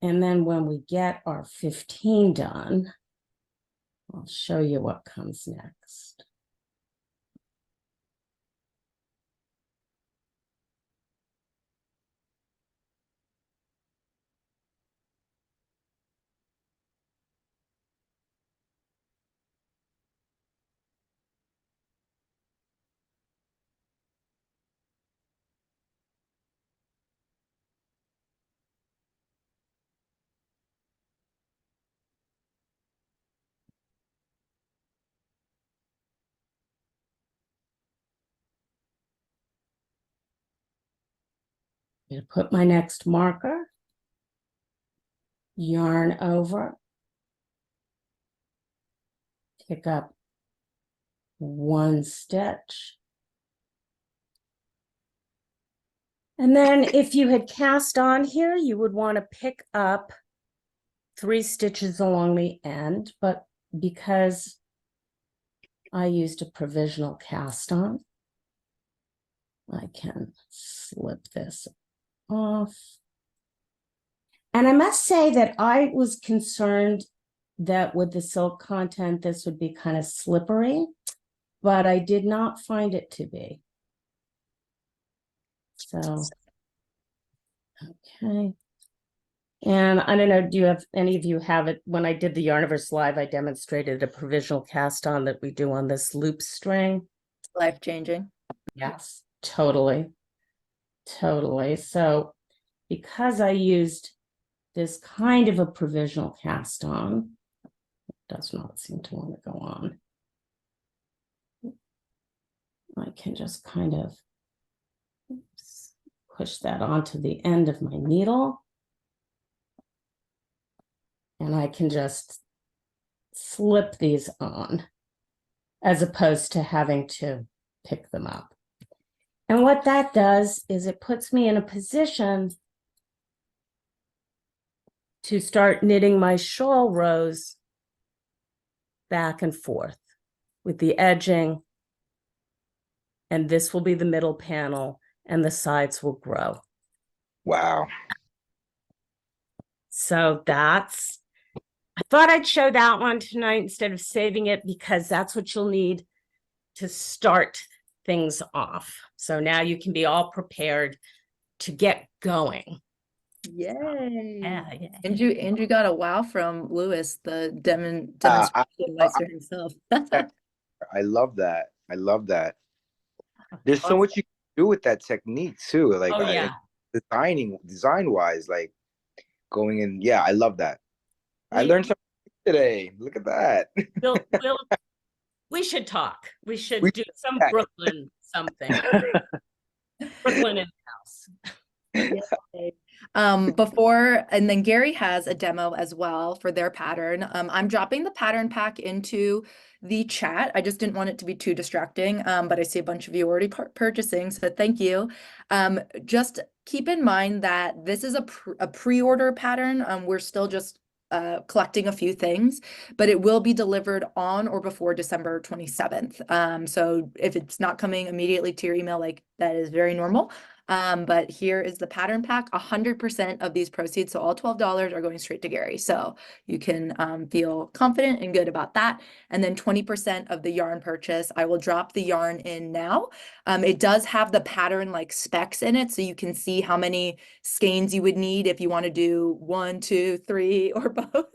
And then when we get our 15 done, I'll show you what comes next. I'm going to put my next marker, yarn over, pick up one stitch. And then if you had cast on here, you would want to pick up 3 stitches along the end, but because I used a provisional cast on, I can slip this off. And I must say that I was concerned that with the silk content, this would be kind of slippery, but I did not find it to be. So, okay. And I don't know, do you have, any of you have it? When I did the Yarniverse Live, I demonstrated a provisional cast on that we do on this loop string. Life-changing. Yes, totally. Totally. So because I used this kind of a provisional cast on, it does not seem to want to go on. I can just kind of push that onto the end of my needle. And I can just slip these on as opposed to having to pick them up. And what that does is it puts me in a position to start knitting my shawl rows back and forth with the edging. And this will be the middle panel and the sides will grow. Wow. So that's, I thought I'd show that one tonight instead of saving it because that's what you'll need to start things off. So now you can be all prepared to get going. Yay. Yeah. Andrew got a wow from Lewis, the demonstration master himself. I love that. I love that. There's so much you can do with that technique too. Like Oh, yeah. design wise, like going in. Yeah, I love that. I learned something today. Look at that. We should talk. We should We do some should. Brooklyn something. Brooklyn in the house. Yay. Before, and then Gary has a demo as well for their pattern. I'm dropping the pattern pack into the chat. I just didn't want it to be too distracting, but I see a bunch of you already purchasing, so thank you. Just keep in mind that this is a pre-order pattern. We're still just collecting a few things, but it will be delivered on or before December 27th. So if it's not coming immediately to your email, like that is very normal. But here is the pattern pack. 100% of these proceeds, so all $12 are going straight to Gary. So you can feel confident and good about that. And then 20% of the yarn purchase, I will drop the yarn in now. It does have the pattern like specs in it, so you can see how many skeins you would need if you want to do 1, 2, 3, or both.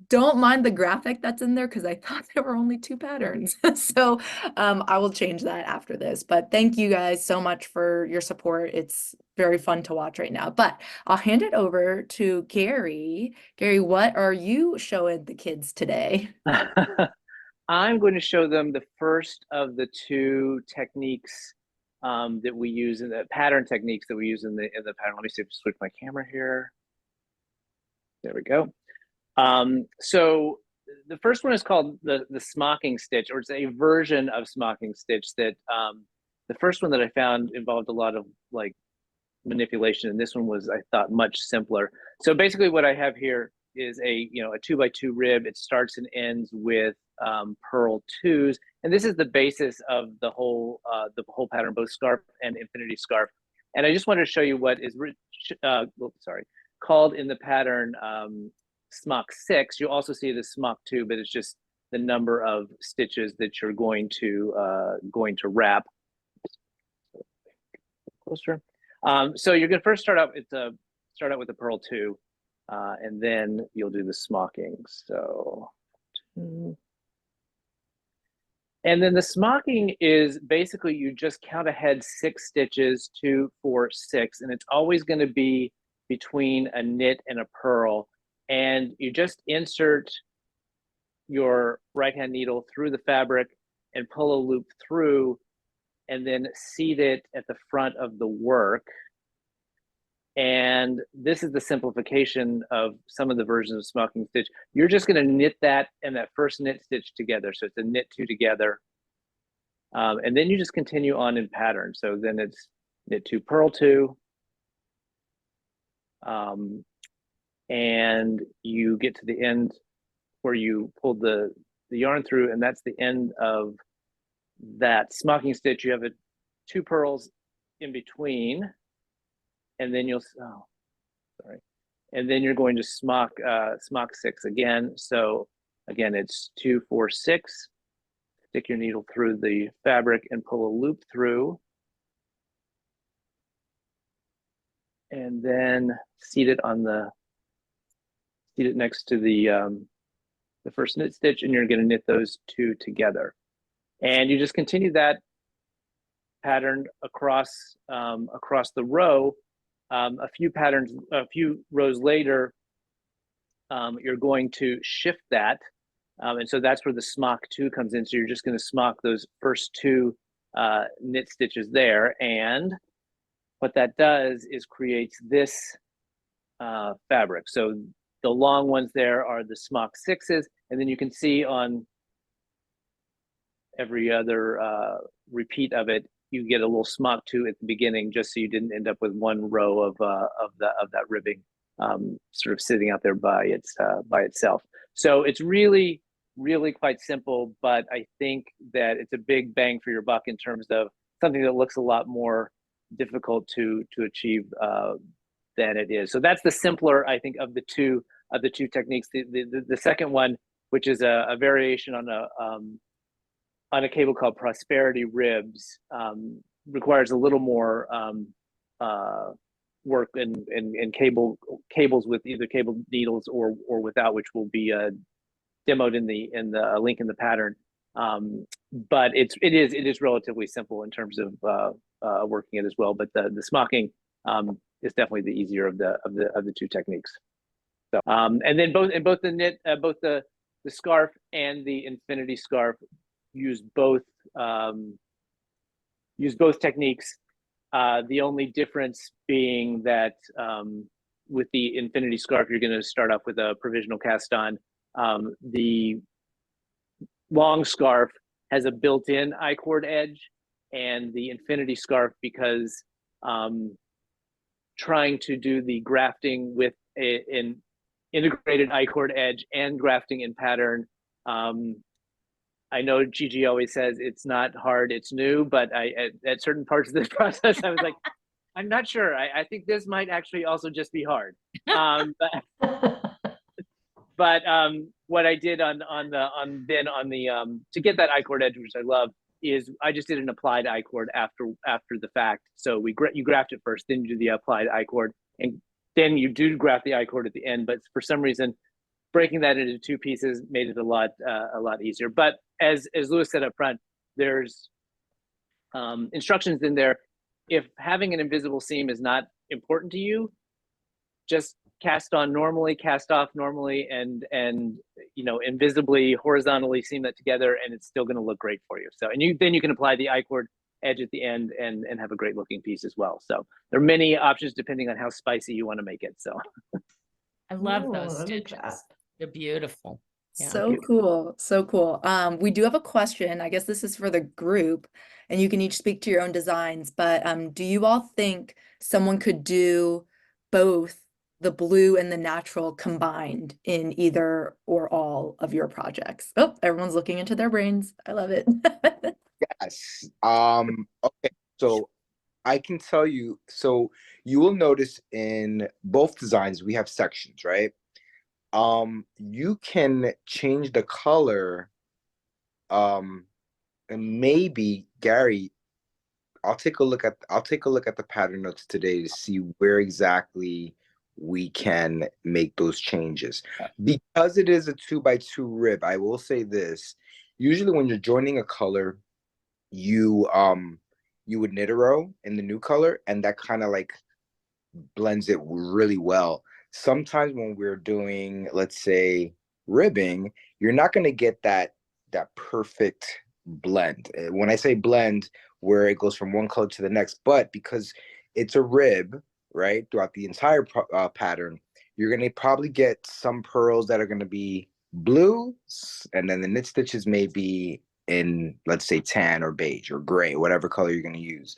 Don't mind the graphic that's in there because I thought there were only 2 patterns. So I will change that after this. But thank you guys so much for your support. It's very fun to watch right now. But I'll hand it over to Gary. Gary, what are you showing the kids today? I'm going to show them the first of the 2 techniques that we use in the pattern techniques that we use in the pattern. Let me see if I switch my camera here. There we go. So the first one is called the smocking stitch, or it's a version of smocking stitch that the first one that I found involved a lot of like manipulation, and this one was, I thought, much simpler. So basically what I have here is a 2x2 rib. It starts and ends with purl twos, and this is the basis of the whole pattern, both scarf and infinity scarf. And I just wanted to show you what is called in the pattern smock 6. You also see the smock 2, but it's just the number of stitches that you're going to wrap. Closer. So you're going to first start out with the purl 2, and then you'll do the smocking. So, and then the smocking is basically you just count ahead 6 stitches, 2, 4, 6, and it's always going to be between a knit and a purl. And you just insert your right hand needle through the fabric and pull a loop through, and then seat it at the front of the work. And this is the simplification of some of the versions of smocking stitch. You're just going to knit that and that first knit stitch together. So it's a knit 2 together. And then you just continue on in pattern. So then it's knit 2, purl 2. And you get to the end where you pulled the yarn through, and that's the end of that smocking stitch. You have 2 purls in between, and then and then you're going to smock 6 again. So again, it's 2, 4, 6. Stick your needle through the fabric and pull a loop through, and then seat it next to the first knit stitch, and you're going to knit those 2 together. And you just continue that pattern across the row. A few rows later, you're going to shift that, and so that's where the smock 2 comes in. So you're just going to smock those first 2 knit stitches there, and what that does is creates this fabric. So the long ones there are the smock 6s, and then you can see on every other repeat of it, you get a little smock 2 at the beginning, just so you didn't end up with one row of that ribbing sort of sitting out there by itself. So it's really, really quite simple, but I think that it's a big bang for your buck in terms of something that looks a lot more difficult to achieve than it is. So that's the simpler, I think, of the two techniques. The second one, which is a variation on a cable called Prosperity Ribs, requires a little more work in cables with either cable needles or without, which will be demoed in the link in the pattern. But it is relatively simple in terms of working it as well. But the smocking is definitely the easier of the 2 techniques. So and then both the scarf and the infinity scarf use both techniques. The only difference being that with the infinity scarf, you're going to start off with a provisional cast on. The long scarf has a built-in I-cord edge, and the infinity scarf, because trying to do the grafting with an integrated I-cord edge and grafting in pattern, I know Gigi always says it's not hard, it's new, but at certain parts of this process, I was like, I'm not sure. I think this might actually also just be hard. But what I did to get that I-cord edge, which I love, is I just did an applied I-cord after the fact. So you graft it first, then you do the applied I-cord, and then you do graft the I-cord at the end. But for some reason, breaking that into 2 pieces made it a lot easier. But as Louis said up front, there's instructions in there. If having an invisible seam is not important to you, just cast on normally, cast off normally, and invisibly, horizontally seam that together, and it's still going to look great for you. So then you can apply the I-cord edge at the end and have a great looking piece as well. So there are many options depending on how spicy you want to make it. So I love Ooh, those I like stitches. that. They're beautiful. Yeah. So cool. So cool. We do have a question. I guess this is for the group, and you can each speak to your own designs, but do you all think someone could do both the blue and the natural combined in either or all of your projects? Oh, everyone's looking into their brains. I love it. Yes. Okay. So I can tell you. So you will notice in both designs we have sections, right? You can change the color. And maybe Gary, I'll take a look at the pattern notes today to see where exactly we can make those changes. Because it is a 2x2 rib, I will say this. Usually when you're joining a color, you would knit a row in the new color, and that kind of like blends it really well. Sometimes when we're doing, let's say, ribbing, you're not going to get that perfect blend. When I say blend, where it goes from one color to the next, but because it's a rib, right, throughout the entire pattern, you're going to probably get some pearls that are going to be blue, and then the knit stitches may be in, let's say, tan or beige or gray, whatever color you're going to use.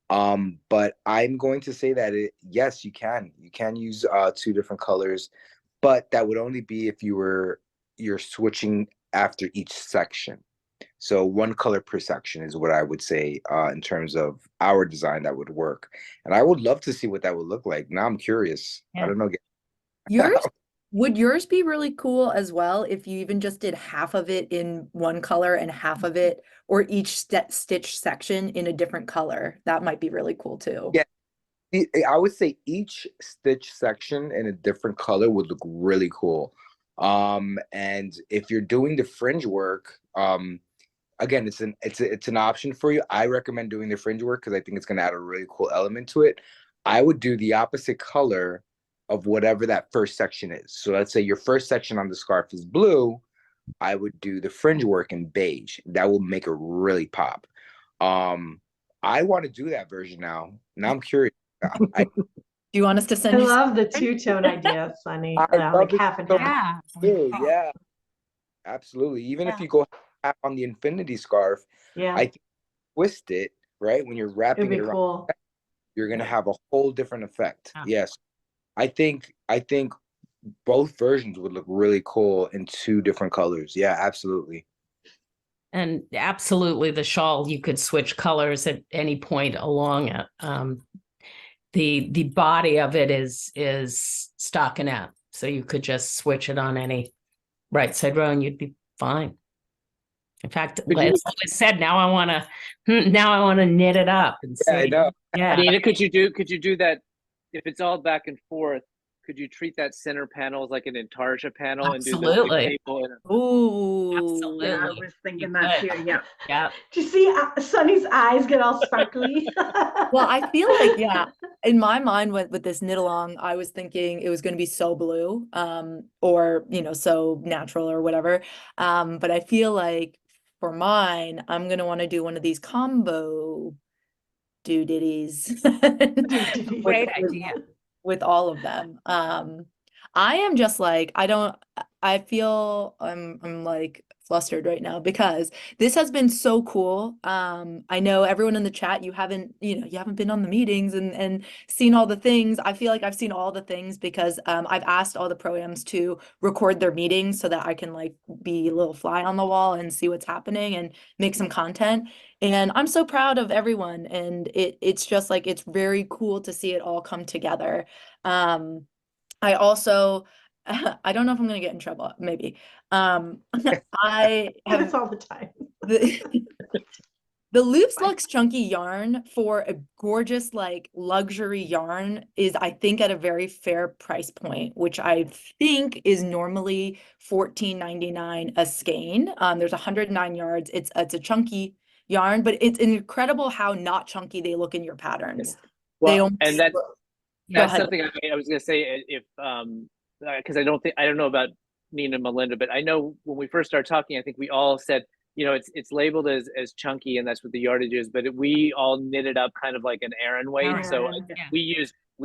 But I'm going to say that yes, you can use two different colors, but that would only be if you're switching after each section. So one color per section is what I would say in terms of our design that would work. And I would love to see what that would look like. Now I'm curious. Yeah. I don't know. Would yours be really cool as well if you even just did half of it in one color and half of it, or each stitch section in a different color? That might be really cool too. Yeah. I would say each stitch section in a different color would look really cool. And if you're doing the fringe work, again, it's an option for you. I recommend doing the fringe work because I think it's going to add a really cool element to it. I would do the opposite color of whatever that first section is. So let's say your first section on the scarf is blue. I would do the fringe work in beige. That will make it really pop. I want to do that version now. Now I'm curious. Do you want us to I send you? love the two-tone idea, Sunny. I love Like it half and so half. Yeah, absolutely. Even if you go half on the infinity scarf, Yeah, I think twist it, right? When you're it'd wrapping be it around, cool. you're gonna have a whole different effect. Yeah. Yes. I think both versions would look really cool in two different colors. Yeah, absolutely. And absolutely the shawl, you could switch colors at any point along it. The body of it is stockinette, so you could just switch it on any right side row and you'd be fine. In fact, Could you- as I said, now I want to knit it up and Yeah, I see. know. Yeah. Nina, could you do that if it's all back and forth? Could you treat that center panel as like an intarsia panel and do the Absolutely. table? Ooh, Absolutely. Yeah, I Absolutely. was thinking You that could. too. Yeah. Yeah. Do you see Sunny's eyes get all sparkly? well, I feel like, yeah, in my mind with this knit along, I was thinking it was going to be so blue, or, so natural or whatever. But I feel like for mine, I'm going to want to do one of these combo dooditties. Great idea. With all of them. I am just like, I feel I'm like flustered right now because this has been so cool. I know everyone in the chat, you haven't been on the meetings and seen all the things. I feel like I've seen all the things because I've asked all the pro-ams to record their meetings so that I can like be a little fly on the wall and see what's happening and make some content. And I'm so proud of everyone. And it's just like, it's very cool to see it all come together. I also, I don't know if I'm gonna get in trouble, maybe. I That's have all the time. the Loops Luxe Chunky yarn for a gorgeous like luxury yarn is I think at a very fair price point, which I think is normally $14.99 a skein. There's 109 yards. It's a chunky yarn, but it's incredible how not chunky they look in your patterns. They Well, almost and that's Go ahead. something I was gonna say if because I don't know about Nina and Melinda, but I know when we first started talking, I think we all said you know, it's labeled as chunky, and that's what the yardage is. But we all knitted up kind of like an Aran weight. Aran, So yeah. we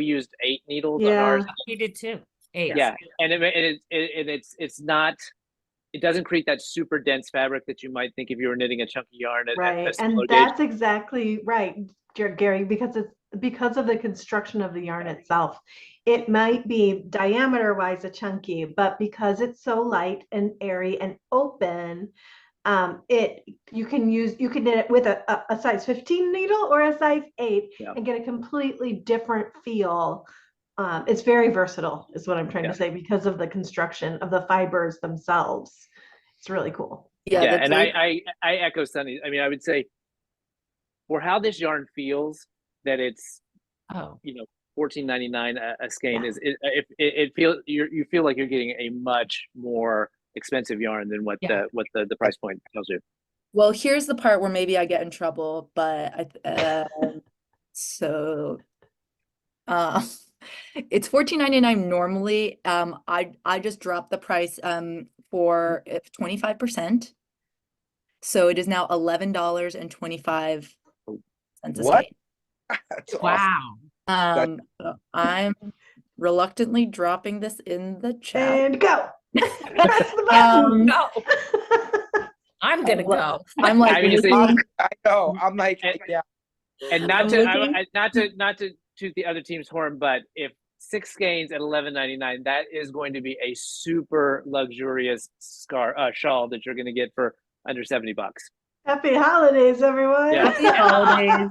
used 8 needles on Yeah. ours. We did too. 8. Yeah, and it's not. It doesn't create that super dense fabric that you might think if you were knitting a chunky yarn at Right. a smaller And gauge. that's exactly right, Gary, because of the construction of the yarn itself. It might be diameter wise a chunky, but because it's so light and airy and open, you can knit it with a size 15 needle or a size 8 and get a completely different feel. It's very versatile is what I'm trying to say, because of the construction of the fibers themselves. It's really cool. Yeah, and I echo Sunny. I mean, I would say for how this yarn feels, that it's $14.99 a skein is it feels you feel like you're getting a much more expensive yarn than what the price point tells you. Well, here's the part where maybe I get in trouble, but it's $14.99 normally. I just dropped the price for 25%. So it is now $11.25 a What? skein. That's Wow. So I'm reluctantly dropping this in the chat. And go. Press the button. No. I'm gonna go. I'm like, I know. I'm like, yeah. And not to toot the other team's horn, but if 6 skeins at $11.99, that is going to be a super luxurious shawl that you're going to get for under $70. Happy holidays, everyone. Yeah. Happy holidays.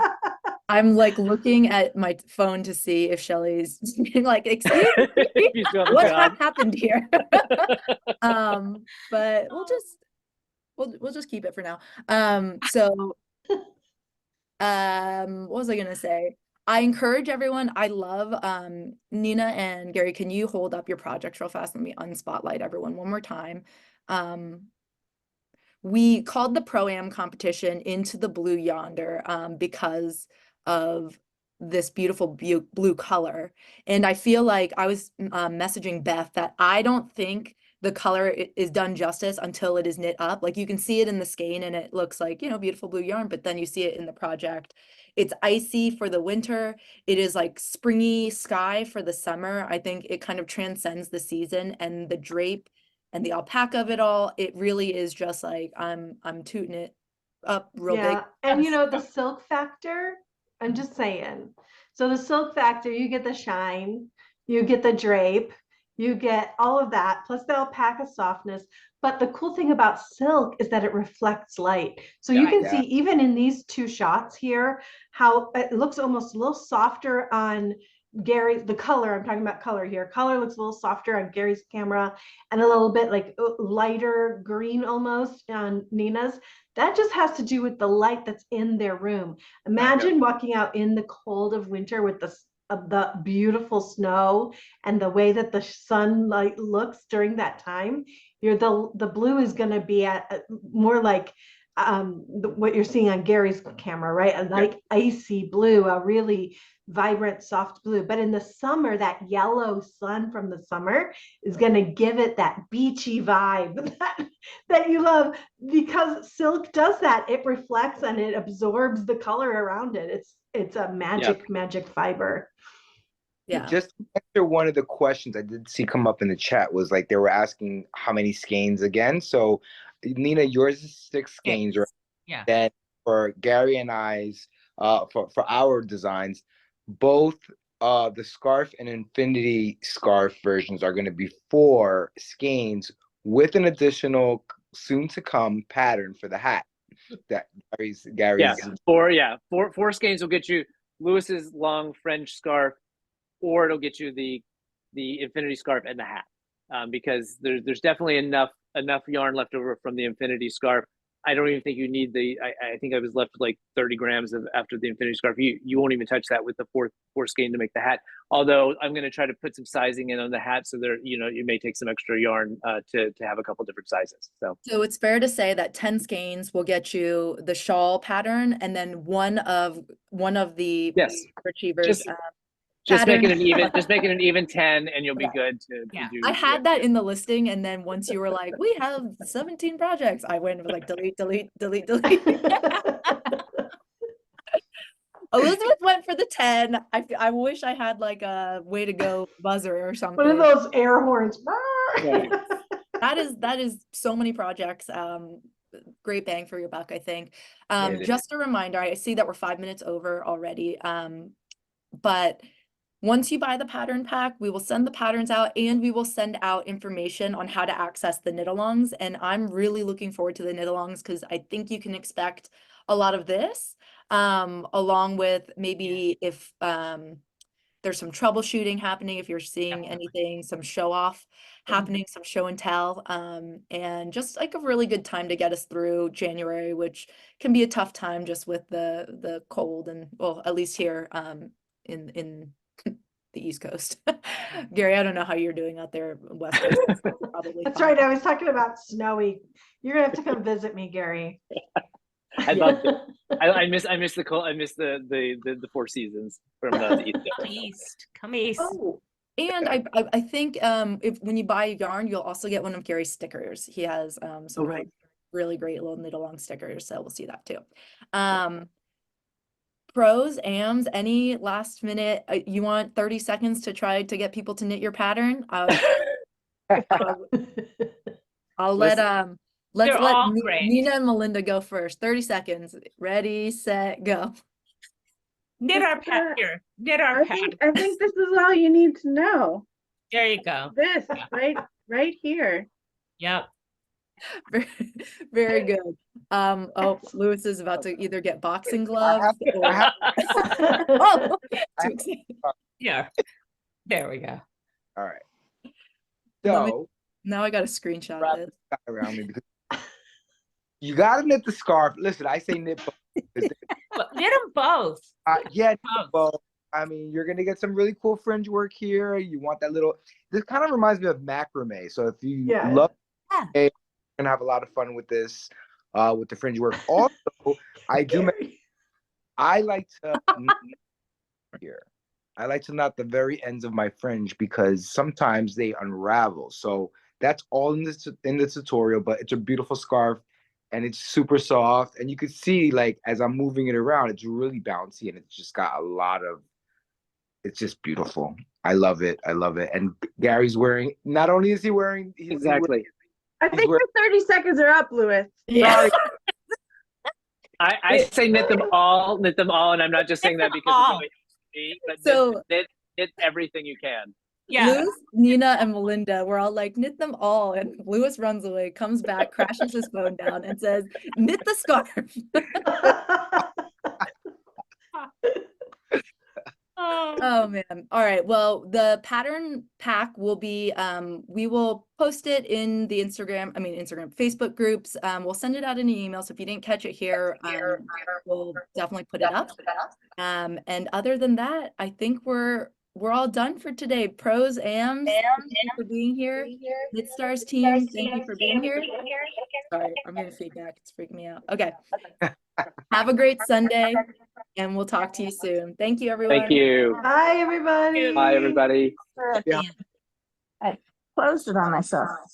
I'm like looking at my phone to see if Shelley's like, excuse me, what happened here? But we'll just keep it for now. What was I gonna say? I encourage everyone. I love Nina and Gary, can you hold up your projects real fast? Let me unspotlight everyone one more time. We called the Pro-Am competition Into the Blue Yonder because of this beautiful blue color. And I feel like I was messaging Beth that I don't think the color is done justice until it is knit up. Like you can see it in the skein and it looks like, you know, beautiful blue yarn, but then you see it in the project. It's icy for the winter. It is like springy sky for the summer. I think it kind of transcends the season, and the drape and the alpaca of it all. It really is just like, I'm tooting it up real big. And you know, the silk factor, I'm just saying. So the silk factor, you get the shine, you get the drape, you get all of that, plus the alpaca softness. But the cool thing about silk is that it reflects light. So you can see even in these 2 shots here, how it looks almost a little softer on Gary, the color, I'm talking about color here. Color looks a little softer on Gary's camera and a little bit like lighter green almost on Nina's. That just has to do with the light that's in their room. Imagine walking out in the cold of winter with the beautiful snow and the way that the sunlight looks during that time. The blue is going to be at more like what you're seeing on Gary's camera, right? A light icy blue, a really vibrant soft blue. But in the summer, that yellow sun from the summer is going to give it that beachy vibe that you love, because silk does that. It reflects and it absorbs the color around it. It's a magic fiber. Yeah. Just to answer one of the questions I did see come up in the chat was like they were asking how many skeins again. So Nina, yours is 6 skeins, right? Yeah. Then for Gary and I's for our designs, both the scarf and infinity scarf versions are going to be 4 skeins with an additional soon to come pattern for the hat. That Gary's 4 skeins will get you Lewis's long French scarf, or it'll get you the infinity scarf and the hat, because there's definitely enough yarn left over from the infinity scarf. I don't even think you need I think I was left with like 30 grams after the infinity scarf. You won't even touch that with the four skein to make the hat. Although I'm going to try to put some sizing in on the hat, so there, you know, you may take some extra yarn to have a couple different sizes. So it's fair to say that 10 skeins will get you the shawl pattern, and then one of the achievers. Just make it pattern. an even. Just make it an even 10, and you'll be Okay. good to Yeah. do. I had that in the listing, and then once you were like, we have 17 projects, I went and was like, delete, delete, delete, delete. Elizabeth went for the 10. I wish I had like a way to go buzzer or something. One of those air horns. Right. That is so many projects. Great bang for your buck, I think. It is. Just a reminder, I see that we're 5 minutes over already. But once you buy the pattern pack, we will send the patterns out, and we will send out information on how to access the knit-alongs. And I'm really looking forward to the knit-alongs because I think you can expect a lot of this, along with maybe if there's some troubleshooting happening, if you're seeing anything, some show off happening, some show and tell, and just like a really good time to get us through January, which can be a tough time just with the cold, and well, at least here in the East Coast. Gary, I don't know how you're doing out there West Coast. Probably That's fine. right. I was talking about snowy. You're gonna have to come visit me, Gary. I'd love to. I miss the cold. I miss the Four Seasons from the East Coast. Come east. Come east. Oh, and I think if when you buy yarn, you'll also get one of Gary's stickers. He has some Oh, right. really great little knit along stickers, so we'll see that too. Pros, AMs, any last minute, you want 30 seconds to try to get people to knit your pattern? I'll let let's They're let all great. Nina and Melinda go first. 30 seconds. Ready, set, go. Knit our pattern. Knit our pattern. I think this is all you need to know. There you go. This Yeah. right here. Yep. Very, very good. Oh, Lewis is about to either get boxing gloves or oh, too excited. Yeah. There we go. All right. Let me- So Now I got to screenshot wrap this. this around me because you gotta knit the scarf. Listen, I say knit both. But knit them both. Yeah, knit Both. both. I mean, you're gonna get some really cool fringe work here. You want that little. This kind of reminds me of macrame. So if you Yeah. love, Yeah. you're gonna have a lot of fun with this, with the fringe work. Also, I do. I like to knit here. I like to knot the very ends of my fringe because sometimes they unravel. So that's all in the tutorial, but it's a beautiful scarf and it's super soft. And you can see, like, as I'm moving it around, it's really bouncy and it's just got a lot of, it's just beautiful. I love it. I love it. And Gary's wearing, not only is he wearing, Exactly. I think your 30 seconds are up, Lewis. Yeah. I say knit them all, and I'm not just saying that because all. of the way you see, but So- knit everything you can. Yeah. Lewis, Nina, and Melinda were all like, knit them all. And Lewis runs away, comes back, crashes his phone down, and says, knit the scarf. Oh. Oh man. All right. Well, the pattern pack will be, we will post it in the Instagram, Facebook groups. We'll send it out in an email. So if you didn't catch it here, we'll definitely put it up. And other than that, I think we're all done for today. Pros, AMs, thank you for being here. Knit Stars team, thank you for being here. Sorry, I'm getting feedback. It's freaking me out. Okay. Have a great Sunday, and we'll talk to you soon. Thank you, everyone. Thank you. Hi, everybody. Bye, everybody. I closed it on myself.